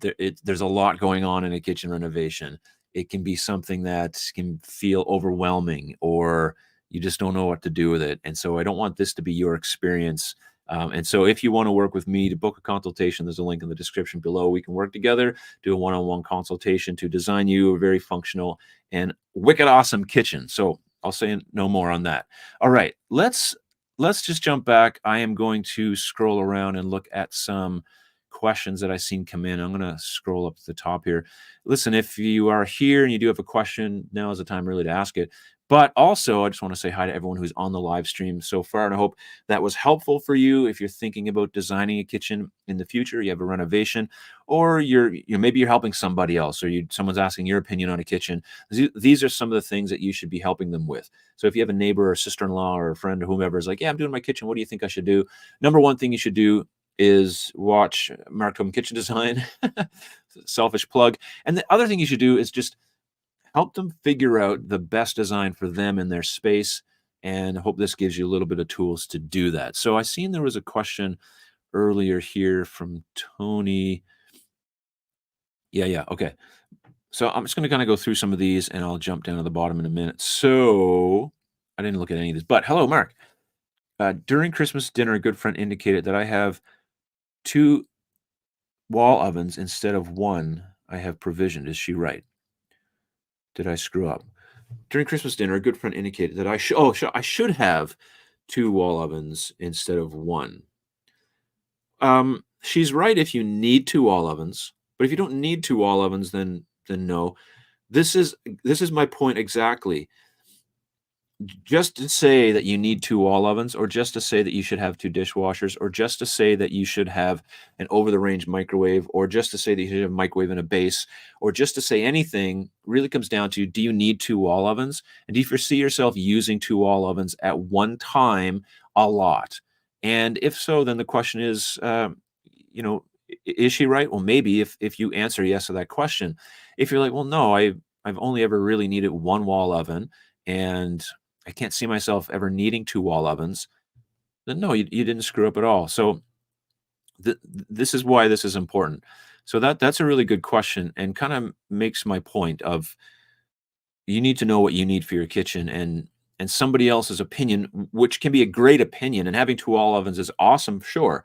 there's a lot going on in a kitchen renovation. It can be something that can feel overwhelming, or you just don't know what to do with it. And so I don't want this to be your experience. And so if you want to work with me to book a consultation, there's a link in the description below. We can work together, do a one-on-one consultation to design you a very functional and wicked awesome kitchen. So I'll say no more on that. All right, let's just jump back. I am going to scroll around and look at some questions that I've seen come in. I'm going to scroll up to the top here. Listen, if you are here and you do have a question, now is the time really to ask it. But also, I just want to say hi to everyone who's on the live stream so far, and I hope that was helpful for you. If you're thinking about designing a kitchen in the future, you have a renovation, or maybe you're helping somebody else, or someone's asking your opinion on a kitchen. These are some of the things that you should be helping them with. So if you have a neighbor or sister-in-law or a friend or whomever is like, yeah, I'm doing my kitchen, what do you think I should do? Number one thing you should do is watch Mark Home Kitchen Design. Selfish plug. And the other thing you should do is just help them figure out the best design for them in their space. And I hope this gives you a little bit of tools to do that. So I seen there was a question earlier here from Tony. Yeah. Okay. So I'm just going to kind of go through some of these and I'll jump down to the bottom in a minute. So I didn't look at any of this, but hello, Mark. During Christmas dinner, a good friend indicated that I have two wall ovens instead of one I have provisioned. Is she right? Did I screw up? During Christmas dinner, a good friend indicated that I should have two wall ovens instead of one. She's right if you need two wall ovens, but if you don't need two wall ovens, then no. This is my point exactly. Just to say that you need two wall ovens, or just to say that you should have two dishwashers, or just to say that you should have an over-the-range microwave, or just to say that you should have a microwave and a base, or just to say anything really comes down to, do you need two wall ovens? And do you foresee yourself using two wall ovens at one time a lot? And if so, then the question is, is she right? Well, maybe if you answer yes to that question. If you're like, well, no, I've only ever really needed one wall oven, and I can't see myself ever needing two wall ovens, then no, you didn't screw up at all. So this is why this is important. So that's a really good question and kind of makes my point of you need to know what you need for your kitchen, and somebody else's opinion, which can be a great opinion, and having two wall ovens is awesome, sure.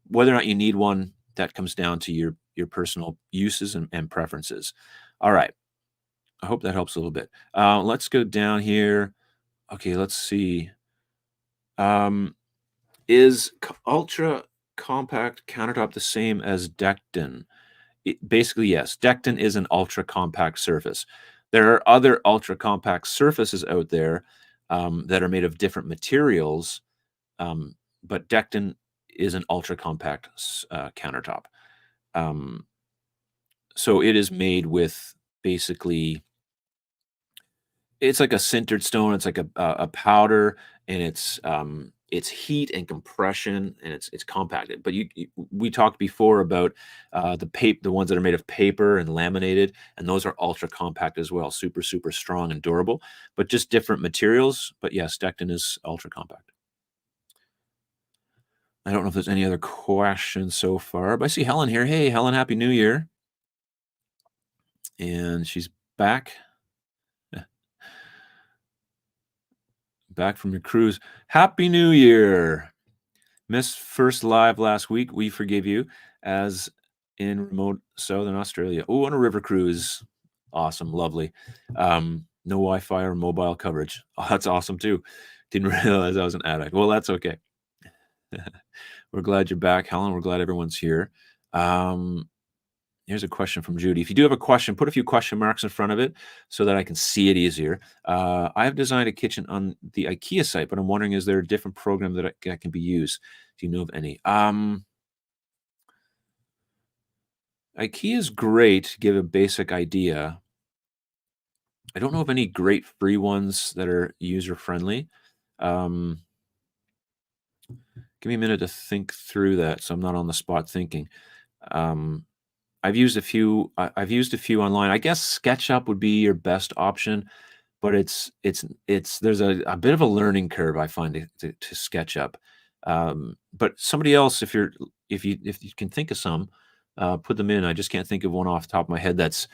Whether or not you need one, that comes down to your personal uses and preferences. All right. I hope that helps a little bit. Let's go down here. Okay, let's see. Is ultra compact countertop the same as Decton? Basically, yes. Decton is an ultra compact surface. There are other ultra compact surfaces out there that are made of different materials, but Decton is an ultra compact countertop. So it is made with basically it's like a sintered stone. It's like a powder, and it's heat and compression, and it's compacted. But we talked before about the ones that are made of paper and laminated, and those are ultra compact as well, super super strong and durable, but just different materials. But yes, Decton is ultra compact. I don't know if there's any other questions so far, but I see Helen here. Hey, Helen, happy New Year! And she's back. Back from your cruise. Happy New Year. Missed first live last week. We forgive you, as in remote Southern Australia. Oh, on a river cruise. Awesome. Lovely. No Wi-Fi or mobile coverage. Oh, that's awesome too. Didn't realize I was an addict. Well, that's okay. We're glad you're back, Helen. We're glad everyone's here. Um, Here's a question from Judy. If you do have a question, put a few question marks in front of it so that I can see it easier. I have designed a kitchen on the IKEA site, but I'm wondering, is there a different program that can be used? Do you know of any? IKEA is great to give a basic idea. I don't know of any great free ones that are user friendly. Um, Give me a minute to think through that, so I'm not on the spot thinking. Um, I've used a few. I've used a few online. I guess SketchUp would be your best option, but it's there's a bit of a learning curve I find to SketchUp. But somebody else, if you can think of some, put them in. I just can't think of one off the top of my head that's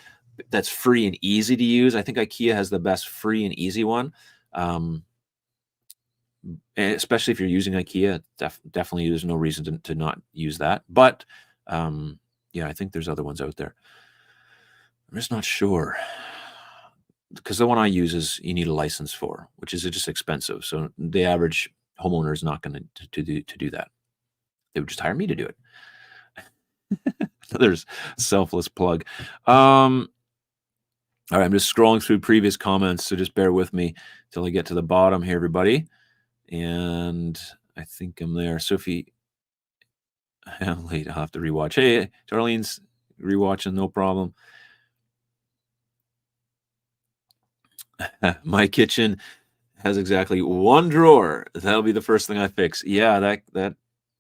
free and easy to use. I think IKEA has the best free and easy one. Um, Especially if you're using IKEA, definitely there's no reason to not use that. But um, yeah, I think there's other ones out there. I'm just not sure because the one I use is you need a license for, which is just expensive. So the average homeowner is not going to do that. They would just hire me to do it. So there's selfless plug. All right, I'm just scrolling through previous comments, so just bear with me till I get to the bottom here, everybody. And I think I'm there. Sophie, I'm late. I'll have to rewatch. Hey, Darlene's rewatching, no problem. My kitchen has exactly one drawer. That'll be the first thing I fix. Yeah, that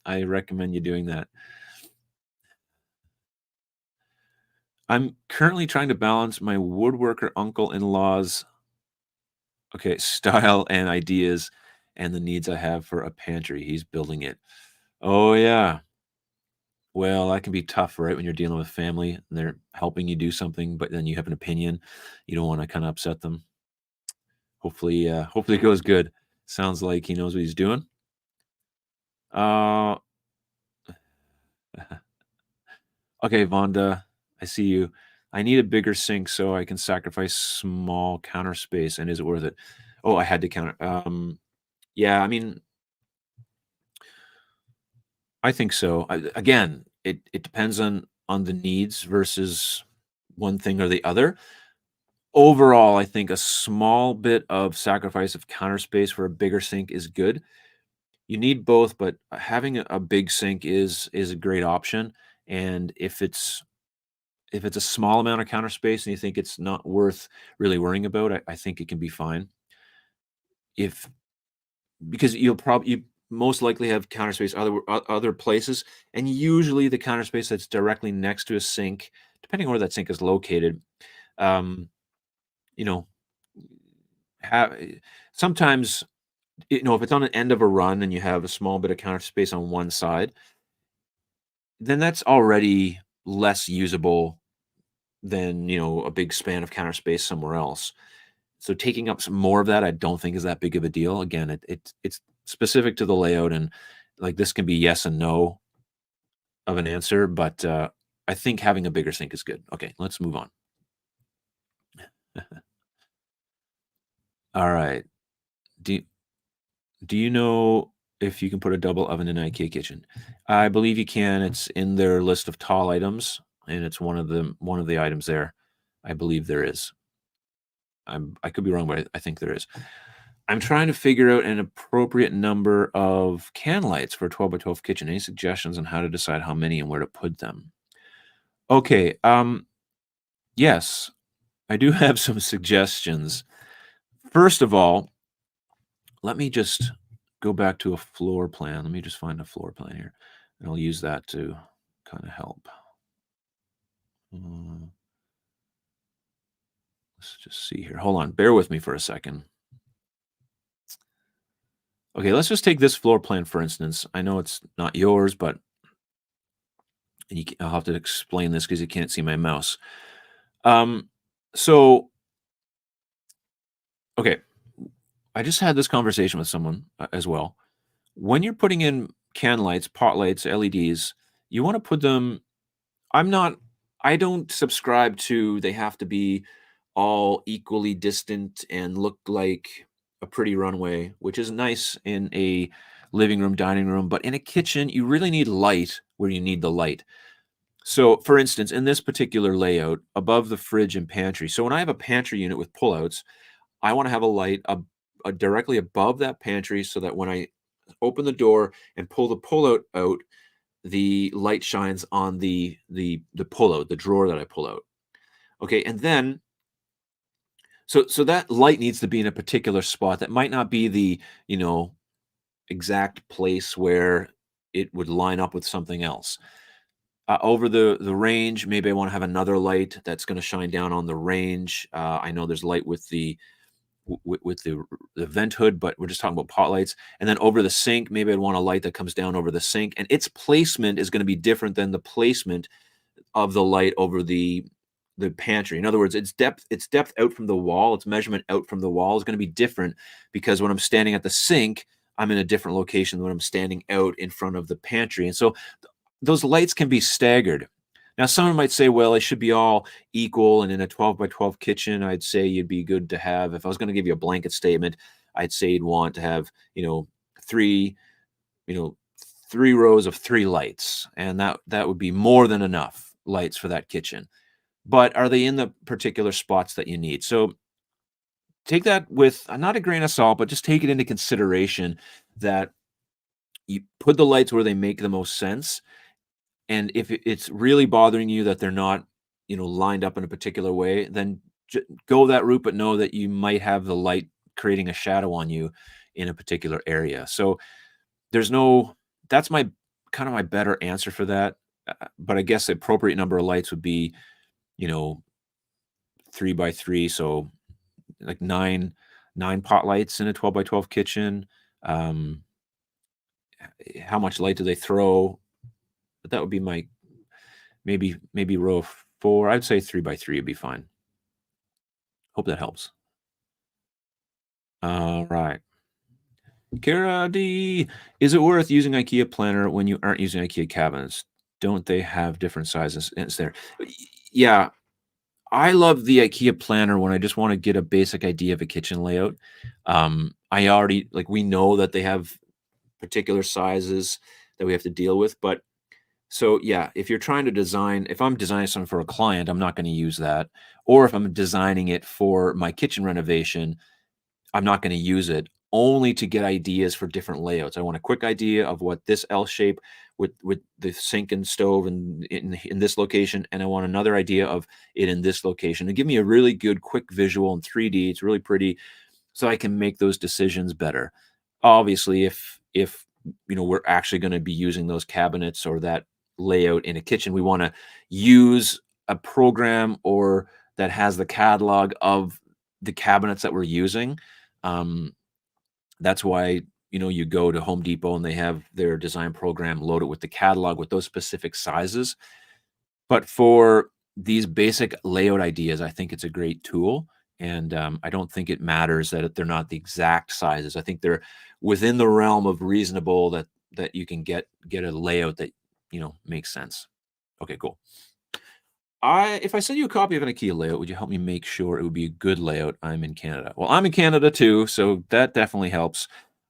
I recommend you doing that. I'm currently trying to balance my woodworker uncle-in-law's style and ideas and the needs I have for a pantry. He's building it. Oh yeah. Well, that can be tough, right? When you're dealing with family and they're helping you do something, but then you have an opinion. You don't want to kind of upset them. Hopefully it goes good. Sounds like he knows what he's doing. Uh, okay, Vonda, I see you. I need a bigger sink so I can sacrifice small counter space. And is it worth it? Oh, I had to counter. Yeah, I mean, I think so. Again, it depends on the needs versus one thing or the other. Overall, I think a small bit of sacrifice of counter space for a bigger sink is good. You need both, but having a big sink is a great option. And if it's a small amount of counter space and you think it's not worth really worrying about, I think it can be fine. If Because you most likely have counter space other places, and usually the counter space that's directly next to a sink, depending on where that sink is located, um, you know, have sometimes if it's on an end of a run and you have a small bit of counter space on one side, then that's already less usable than, a big span of counter space somewhere else. So taking up some more of that, I don't think is that big of a deal. Again, it's specific to the layout, and like this can be yes and no of an answer, but I think having a bigger sink is good. Okay, let's move on. All right. Do do you know if you can put a double oven in an IKEA kitchen? I believe you can. It's in their list of tall items, and it's one of the items there. I believe there is. I could be wrong, but I think there is. I'm trying to figure out an appropriate number of can lights for a 12 by 12 kitchen. Any suggestions on how to decide how many and where to put them? Okay, yes, I do have some suggestions. First of all, let me just go back to a floor plan. Let me just find a floor plan here, and I'll use that to kind of help. Uh, let's just see here. Hold on, bear with me for a second. Okay, let's just take this floor plan for instance. I know it's not yours, but I'll have to explain this because you can't see my mouse. Um, so okay, I just had this conversation with someone as well. When you're putting in can lights, pot lights, LEDs, you want to put them. I'm not. I don't subscribe to they have to be all equally distant and look like a pretty runway, which is nice in a living room, dining room. But in a kitchen, you really need light where you need the light. So, for instance, in this particular layout, above the fridge and pantry. So, when I have a pantry unit with pullouts, I want to have a light directly above that pantry so that when I open the door and pull the pullout out, the light shines on the pullout, the drawer that I pull out. Okay, and then so that light needs to be in a particular spot that might not be the, you know, exact place where it would line up with something else. Over the range, maybe I want to have another light that's going to shine down on the range. I know there's light with the vent hood, but we're just talking about pot lights. And then over the sink, maybe I'd want a light that comes down over the sink, and its placement is going to be different than the placement of the light over the pantry. In other words, its depth out from the wall, its measurement out from the wall is going to be different because when I'm standing at the sink, I'm in a different location than when I'm standing out in front of the pantry. And so those lights can be staggered. Now, someone might say, well, it should be all equal. And in a 12 by 12 kitchen, I'd say you'd be good to have, if I was going to give you a blanket statement, I'd say you'd want to have, three, you know, 3 rows of 3 lights. And that would be more than enough lights for that kitchen. But are they in the particular spots that you need? So take that with not a grain of salt, but just take it into consideration that you put the lights where they make the most sense. And if it's really bothering you that they're not, lined up in a particular way, then go that route, but know that you might have the light creating a shadow on you in a particular area. So there's no, that's my kind of my better answer for that. But I guess the appropriate number of lights would be, you know, 3 by 3. So like nine pot lights in a 12 by 12 kitchen. Um, how much light do they throw? But that would be my maybe row 4. I'd say 3 by 3 would be fine. Hope that helps. All right. Kara D, is it worth using IKEA planner when you aren't using IKEA cabinets? Don't they have different sizes? It's there. Yeah, I love the IKEA planner when I just want to get a basic idea of a kitchen layout. I already like we know that they have particular sizes that we have to deal with, but so yeah, if I'm designing something for a client, I'm not going to use that. Or if I'm designing it for my kitchen renovation, I'm not going to use it only to get ideas for different layouts. I want a quick idea of what this L shape with the sink and stove and in this location, and I want another idea of it in this location. And give me a really good quick visual in 3D. It's really pretty, so I can make those decisions better. Obviously, if we're actually going to be using those cabinets or that layout in a kitchen, we want to use a program or that has the catalog of the cabinets that we're using. um, that's why you go to Home Depot and they have their design program loaded with the catalog with those specific sizes. But for these basic layout ideas, I think it's a great tool. And I don't think it matters that they're not the exact sizes. I think they're within the realm of reasonable that you can get a layout that makes sense. Okay, cool. If I send you a copy of an IKEA layout, would you help me make sure it would be a good layout? I'm in Canada. Well, I'm in Canada too, so that definitely helps.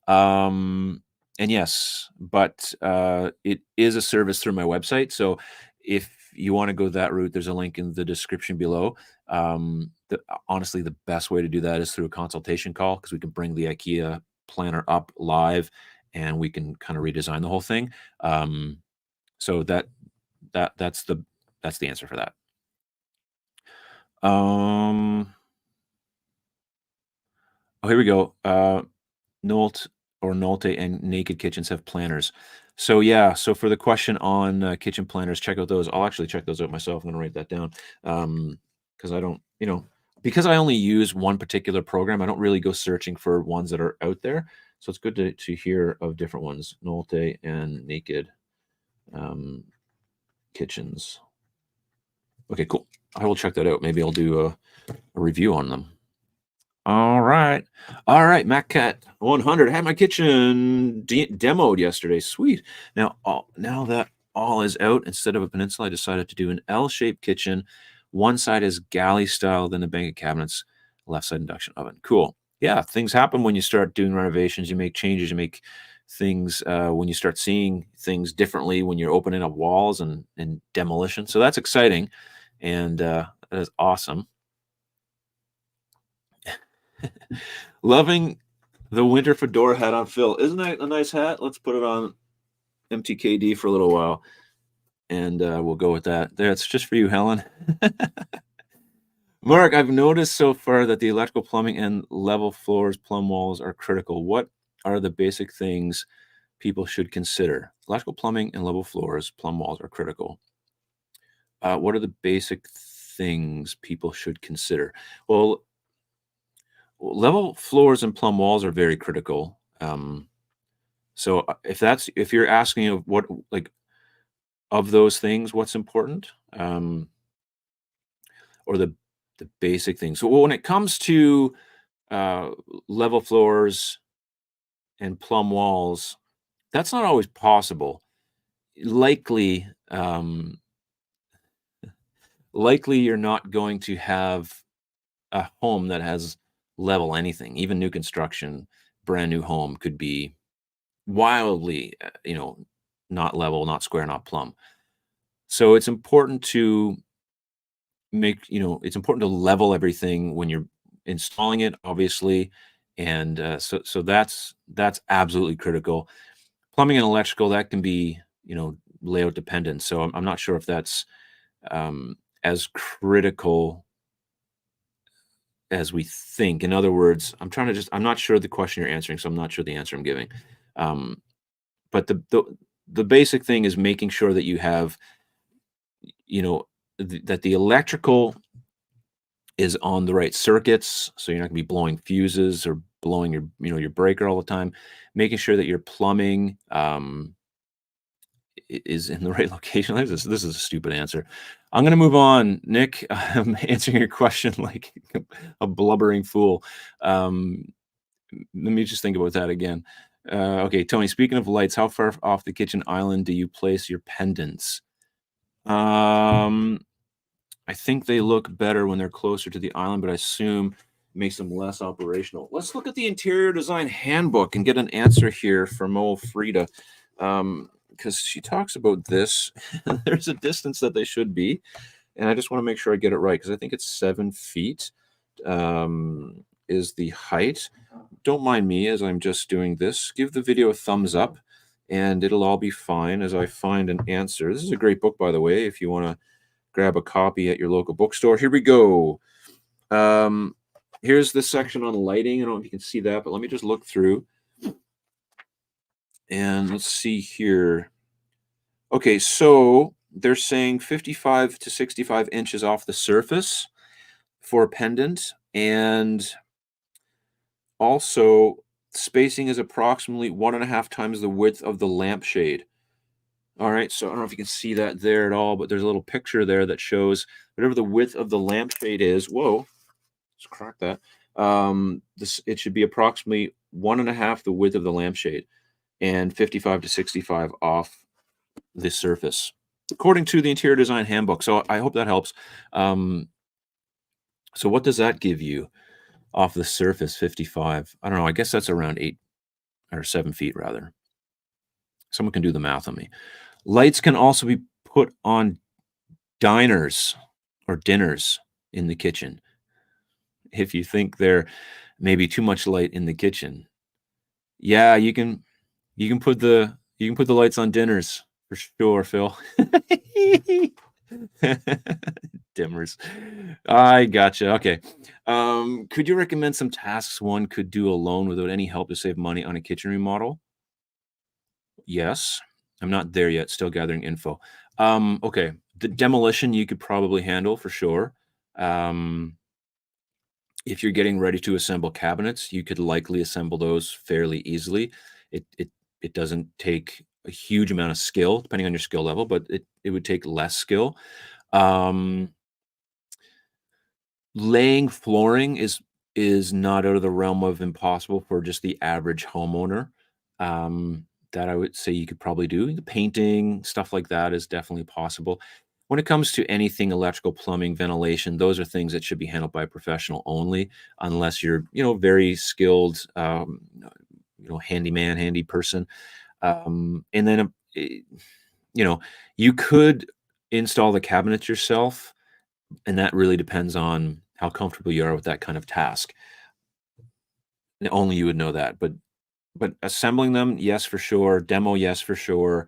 Um, and yes, but it is a service through my website. So if you want to go that route, there's a link in the description below. Honestly, the best way to do that is through a consultation call because we can bring the IKEA planner up live and we can kind of redesign the whole thing. So that's the answer for that. Um, oh, here we go. Nolt or Nolte and Naked Kitchens have planners. So yeah, so for the question on kitchen planners, check out those. I'll actually check those out myself. I'm gonna write that down. Because I don't, because I only use one particular program, I don't really go searching for ones that are out there. So it's good to hear of different ones. Nolte and Naked Kitchens. Okay, cool. I will check that out. Maybe I'll do a review on them. All right. All right, MacCat 100. I had my kitchen demoed yesterday. Sweet. Now that all is out, instead of a peninsula, I decided to do an L-shaped kitchen. One side is galley style, then a bank of cabinets, left side induction oven. Cool. Yeah, things happen when you start doing renovations. You make changes, you make things when you start seeing things differently when you're opening up walls and demolition. So that's exciting, and that is awesome. Loving the winter fedora hat on Phil. Isn't that a nice hat? Let's put it on MTKD for a little while, and we'll go with that. There, it's just for you, Helen. Mark, I've noticed so far that the electrical, plumbing, and level floors, plumb walls are critical. What are the basic things people should consider? Electrical, plumbing, and level floors, plumb walls are critical. What are the basic things people should consider? Well, level floors and plumb walls are very critical. So if you're asking of what, like, of those things, what's important, or the basic things. So when it comes to uh, level floors and plumb walls, that's not always possible. Likely, likely you're not going to have a home that has level anything. Even new construction, brand new home could be wildly, not level, not square, not plumb. So it's important to it's important to level everything when you're installing it, obviously. And so that's absolutely critical. Plumbing and electrical, that can be, layout dependent. So I'm not sure if that's as critical as we think. In other words, I'm not sure the question you're answering, so I'm not sure the answer I'm giving. Um, but the basic thing is making sure that you have, you know, that the electrical is on the right circuits, so you're not gonna be blowing fuses or blowing your breaker all the time. Making sure that your plumbing is in the right location. This is a stupid answer. I'm gonna move on. Nick, I'm answering your question like a blubbering fool. Um, Let me just think about that again. Okay, Tony, speaking of lights, how far off the kitchen island do you place your pendants? Um, I think they look better when they're closer to the island, but I assume makes them less operational. Let's look at the interior design handbook and get an answer here from old Frida. Because she talks about this. There's a distance that they should be, and I just want to make sure I get it right because I think it's 7 feet is the height. Don't mind me as I'm just doing this. Give the video a thumbs up, and it'll all be fine as I find an answer. This is a great book, by the way, if you want to grab a copy at your local bookstore. Here we go. Um, Here's the section on lighting. I don't know if you can see that, but let me just look through. And let's see here. Okay, so they're saying 55 to 65 inches off the surface for a pendant. And also, spacing is approximately 1.5 times the width of the lampshade. All right, so I don't know if you can see that there at all, but there's a little picture there that shows whatever the width of the lampshade is. Whoa, let's crack that. It should be approximately 1.5 the width of the lampshade and 55 to 65 off the surface, according to the interior design handbook. So I hope that helps. So what does that give you off the surface? 55. I don't know. I guess that's around 8 or 7 feet rather. Someone can do the math on me. Lights can also be put on diners or dinners in the kitchen. If you think there may be too much light in the kitchen, yeah, you can put the lights on dinners for sure, Phil. Dimmers. I gotcha. Okay. Could you recommend some tasks one could do alone without any help to save money on a kitchen remodel? Yes. I'm not there yet, still gathering info. Okay. The demolition you could probably handle for sure. Um, if you're getting ready to assemble cabinets, you could likely assemble those fairly easily. It doesn't take a huge amount of skill, depending on your skill level, but it would take less skill. Um, Laying flooring is not out of the realm of impossible for just the average homeowner. That I would say you could probably do. The painting, stuff like that is definitely possible. When it comes to anything electrical, plumbing, ventilation, those are things that should be handled by a professional only, unless you're, very skilled, handyman, handy person. And then, you know, you could install the cabinets yourself, and that really depends on how comfortable you are with that kind of task. And only you would know that, but assembling them, yes, for sure. Demo, yes, for sure.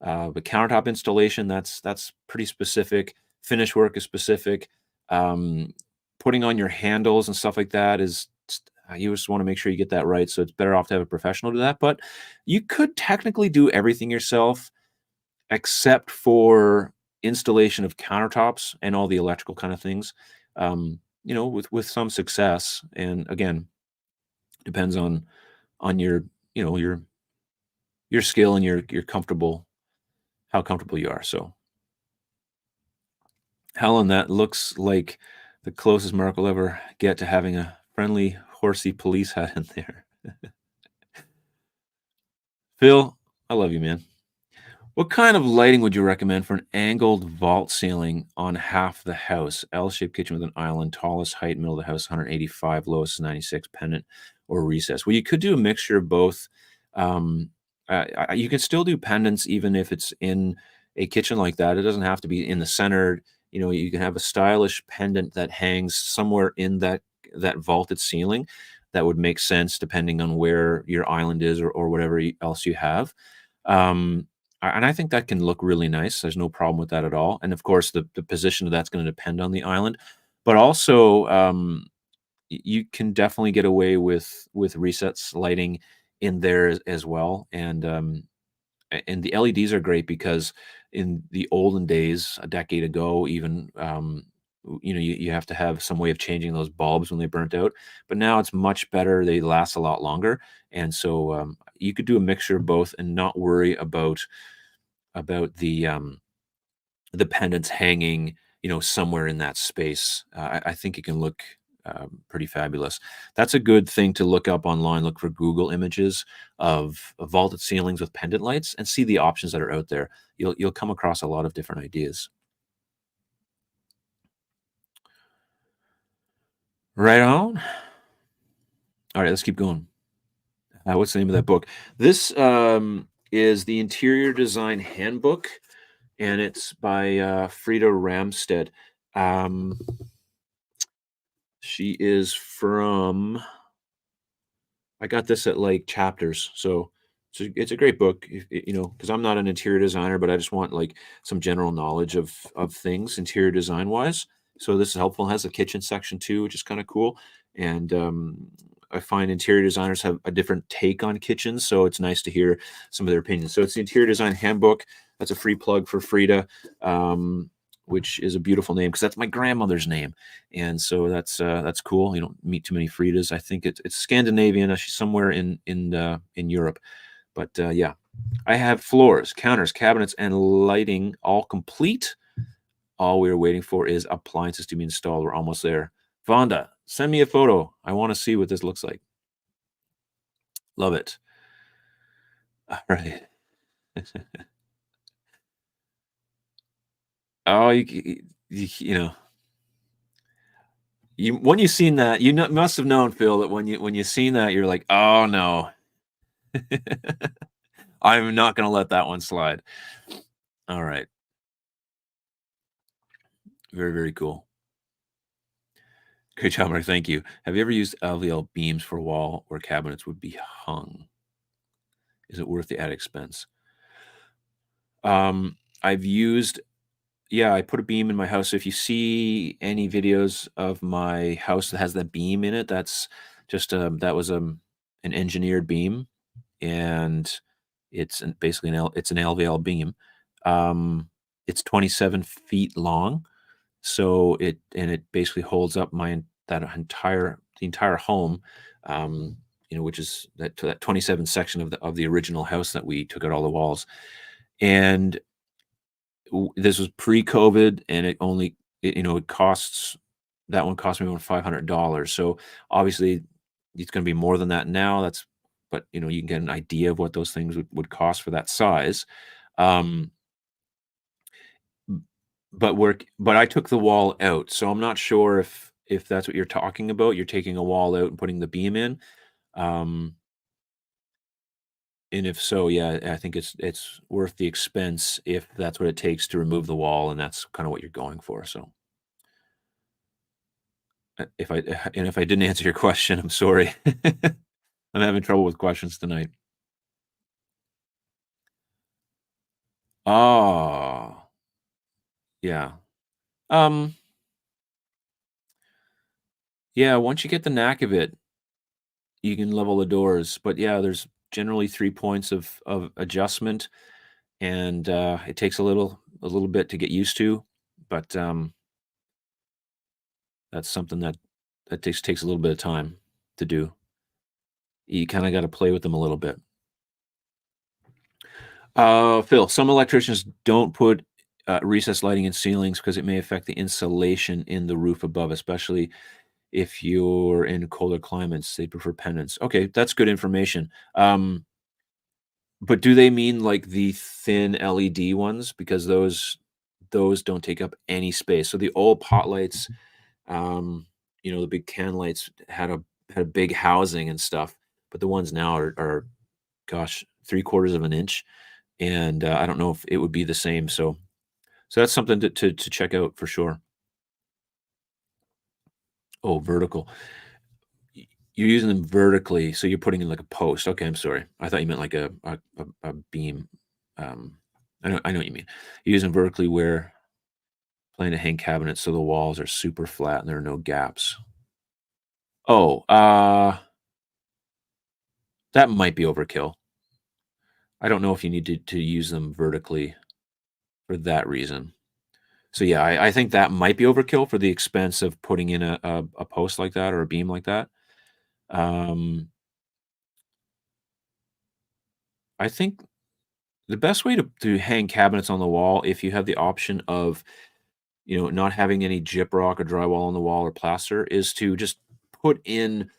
But countertop installation, that's pretty specific. Finish work is specific. Um, Putting on your handles and stuff like that you just want to make sure you get that right. So it's better off to have a professional do that. But you could technically do everything yourself except for installation of countertops and all the electrical kind of things. With some success. And again, depends on your skill and your comfortable how comfortable you are. So, Helen, that looks like the closest Mark will ever get to having a friendly, horsey police hat in there. Phil, I love you, man. What kind of lighting would you recommend for an angled vault ceiling on half the house? L-shaped kitchen with an island, tallest height, middle of the house, 185, lowest is 96, pendant or recess. Well, you could do a mixture of both. Um, you can still do pendants even if it's in a kitchen like that. It doesn't have to be in the center. You can have a stylish pendant that hangs somewhere in that vaulted ceiling. That would make sense depending on where your island is or whatever else you have. Um, and I think that can look really nice. There's no problem with that at all. And of course, the position of that's going to depend on the island, but also you can definitely get away with resets lighting in there as well. And the LEDs are great because in the olden days, a decade ago, even, you have to have some way of changing those bulbs when they burnt out. But now it's much better. They last a lot longer. And so you could do a mixture of both and not worry about the pendants hanging, somewhere in that space. I think it can look pretty fabulous. That's a good thing to look up online. Look for Google images of vaulted ceilings with pendant lights and see the options that are out there. You'll come across a lot of different ideas. Right on. All right, let's keep going. What's the name of that book? This is the Interior Design Handbook, and it's by Frida Ramstead. Um, she is from I got this at like Chapters, so it's a great book. Because I'm not an interior designer, but I just want like some general knowledge of things interior design wise. So this is helpful. It has a kitchen section too, which is kind of cool. And I find interior designers have a different take on kitchens, so it's nice to hear some of their opinions. So it's the Interior Design Handbook. That's a free plug for Frida, which is a beautiful name because that's my grandmother's name. And so that's cool. You don't meet too many Fridas. I think it's Scandinavian. She's somewhere in Europe. But yeah, I have floors, counters, cabinets, and lighting all complete. All we're waiting for is appliances to be installed. We're almost there. Vonda, send me a photo. I want to see what this looks like. Love it. All right. Oh, you know, when you seen that, must have known, Phil, that when you seen that, you're like, oh no, I'm not going to let that one slide. All right. Very, very cool. Great job, Mark. Thank you. Have you ever used LVL beams for wall where cabinets would be hung? Is it worth the added expense? I've used, yeah, I put a beam in my house. So if you see any videos of my house that has that beam in it, that's that was an engineered beam, and basically it's an LVL beam. It's 27 feet long, so it basically holds up the entire home, which is that 27 section of the original house that we took out all the walls. And this was pre-COVID, and it costs that one cost me around $500. So obviously it's going to be more than that now. But you can get an idea of what those things would cost for that size. Um, but I took the wall out, so I'm not sure if that's what you're talking about. You're taking a wall out and putting the beam in. Um, And if so, yeah, I think it's worth the expense if that's what it takes to remove the wall, and that's kind of what you're going for. So, if I and if I didn't answer your question, I'm sorry. I'm having trouble with questions tonight. Oh, yeah. Um, yeah, once you get the knack of it, you can level the doors. But yeah, there's generally 3 points of adjustment, and it takes a little bit to get used to. But that's something that takes a little bit of time to do. You kind of got to play with them a little bit. Phil, some electricians don't put recessed lighting in ceilings because it may affect the insulation in the roof above, especially if you're in colder climates. They prefer pendants. Okay, that's good information. But do they mean like the thin LED ones? Because those don't take up any space. So the old pot lights, the big can lights had a big housing and stuff, but the ones now are gosh, 3/4 of an inch, and, I don't know if it would be the same, so that's something to check out for sure. Oh, vertical. Y You're using them vertically, so you're putting in, like, a post. Okay, I'm sorry. I thought you meant like a beam. Um, I know what you mean. You're using vertically where planning to hang cabinets so the walls are super flat and there are no gaps. Oh, that might be overkill. I don't know if you need to use them vertically for that reason. So, yeah, I think that might be overkill for the expense of putting in a post like that or a beam like that. Um, I think the best way to hang cabinets on the wall, if you have the option of, not having any gyprock or drywall on the wall or plaster, is to just put in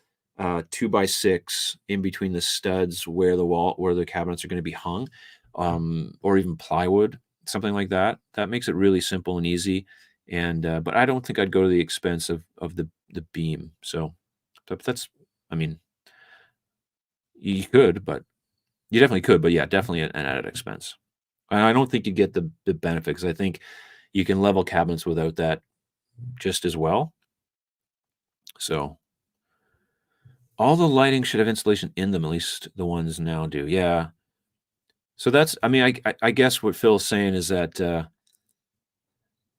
2 by 6 in between the studs where the cabinets are going to be hung, or even plywood, something like that. That makes it really simple and easy. And but I don't think I'd go to the expense of the beam. So that's, I mean, you could, but you definitely could, but yeah, definitely an added expense. And I don't think you get the benefit because I think you can level cabinets without that just as well. So all the lighting should have insulation in them, at least the ones now do. Yeah. So that's, I mean, I guess what Phil's saying is that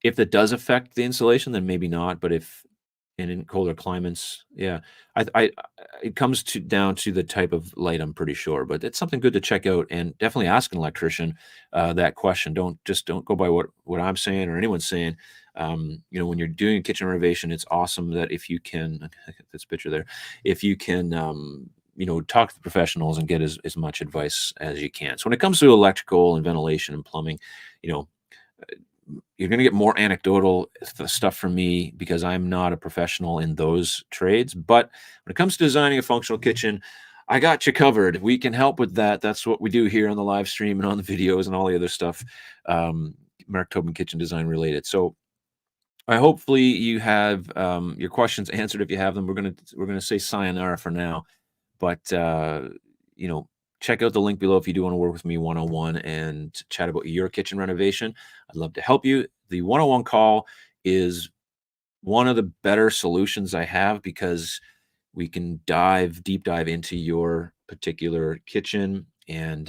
if that does affect the insulation, then maybe not. But if and in colder climates, yeah, I it comes to down to the type of light. I'm pretty sure, but it's something good to check out and definitely ask an electrician that question. Don't go by what I'm saying or anyone's saying. When you're doing a kitchen renovation, it's awesome that if you can, this picture there, if you can, talk to the professionals and get as much advice as you can. So when it comes to electrical and ventilation and plumbing, you know, you're going to get more anecdotal stuff from me because I'm not a professional in those trades. But when it comes to designing a functional kitchen, I got you covered. We can help with that. That's what we do here on the live stream and on the videos and all the other stuff, Mark Tobin kitchen design related. So I hopefully you have your questions answered. If you have them, we're gonna say sayonara for now. But you know, check out the link below if you do want to work with me one-on-one and chat about your kitchen renovation. I'd love to help you. The one-on-one call is one of the better solutions I have because we can deep dive into your particular kitchen and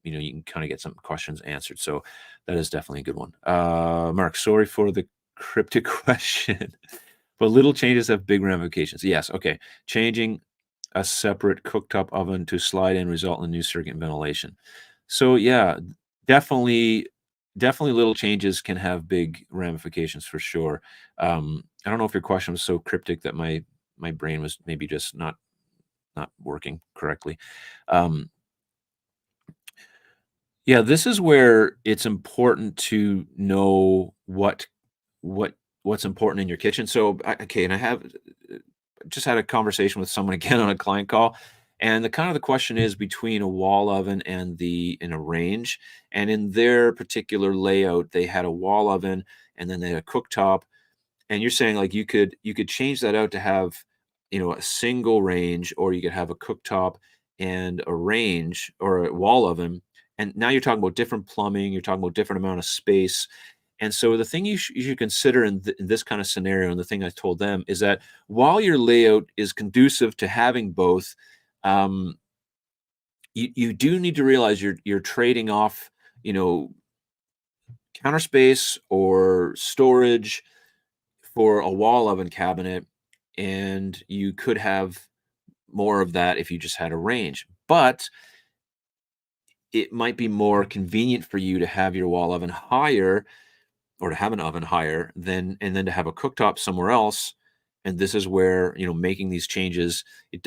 you can kind of get some questions answered. So that is definitely a good one. Mark, sorry for the cryptic question, but little changes have big ramifications. Yes, okay. Changing a separate cooktop oven to slide in result in a new circuit and ventilation. So yeah, definitely, definitely little changes can have big ramifications for sure. I don't know if your question was so cryptic that my brain was maybe just not working correctly. Um, yeah, this is where it's important to know what what's important in your kitchen. So, okay, and I have just had a conversation with someone again on a client call, and the question is between a wall oven and the in a range. And in their particular layout, they had a wall oven and then they had a cooktop. And you're saying like you could change that out to have a single range, or you could have a cooktop and a range or a wall oven, and now you're talking about different plumbing, you're talking about different amount of space. And so the thing you should consider in this kind of scenario, and the thing I told them is that while your layout is conducive to having both, um, you do need to realize you're trading off, you know, counter space or storage for a wall oven cabinet, and you could have more of that if you just had a range. But it might be more convenient for you to have your wall oven higher, or to have an oven higher than, and then to have a cooktop somewhere else. And this is where, making these changes, it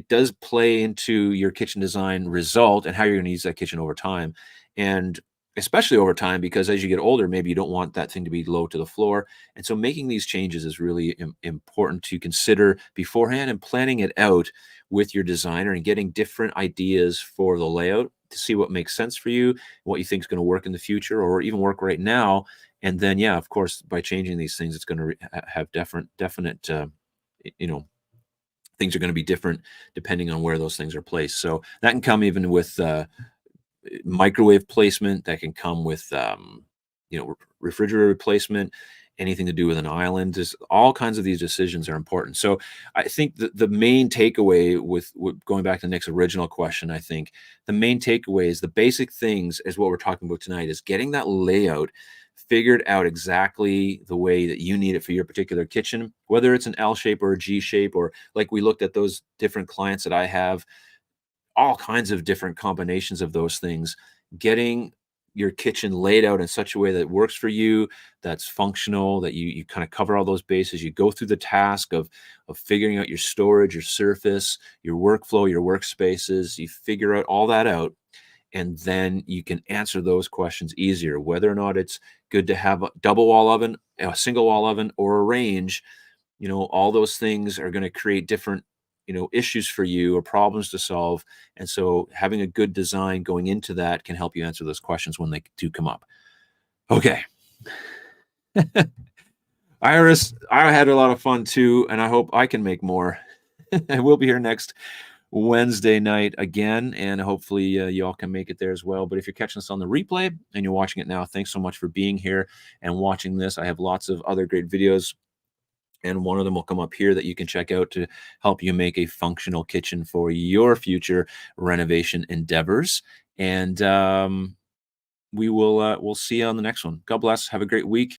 does play into your kitchen design result and how you're going to use that kitchen over time. And especially over time, because as you get older, maybe you don't want that thing to be low to the floor. And so making these changes is really important to consider beforehand, and planning it out with your designer and getting different ideas for the layout to see what makes sense for you, what you think is going to work in the future or even work right now. And then, yeah, of course, by changing these things, it's going to have definite, you know, things are going to be different depending on where those things are placed. So that can come even with microwave placement. That can come with, refrigerator replacement, anything to do with an island. Just all kinds of these decisions are important. So I think the main takeaway with going back to Nick's original question, I think the main takeaway is the basic things is what we're talking about tonight, is getting that layout figured out exactly the way that you need it for your particular kitchen, whether it's an L shape or a G shape, or like we looked at those different clients that I have, all kinds of different combinations of those things. Getting your kitchen laid out in such a way that works for you, that's functional, that you kind of cover all those bases. You go through the task of figuring out your storage, your surface, your workflow, your workspaces. You figure out all that out, and then you can answer those questions easier, whether or not it's good to have a double wall oven, a single wall oven, or a range. All those things are going to create different, issues for you or problems to solve. And so having a good design going into that can help you answer those questions when they do come up. Okay. Iris, I had a lot of fun too, and I hope I can make more. I will be here next Wednesday night again, and hopefully y'all can make it there as well. But if you're catching us on the replay and you're watching it now, thanks so much for being here and watching this. I have lots of other great videos, and one of them will come up here that you can check out to help you make a functional kitchen for your future renovation endeavors. And we'll see you on the next one. God bless. Have a great week.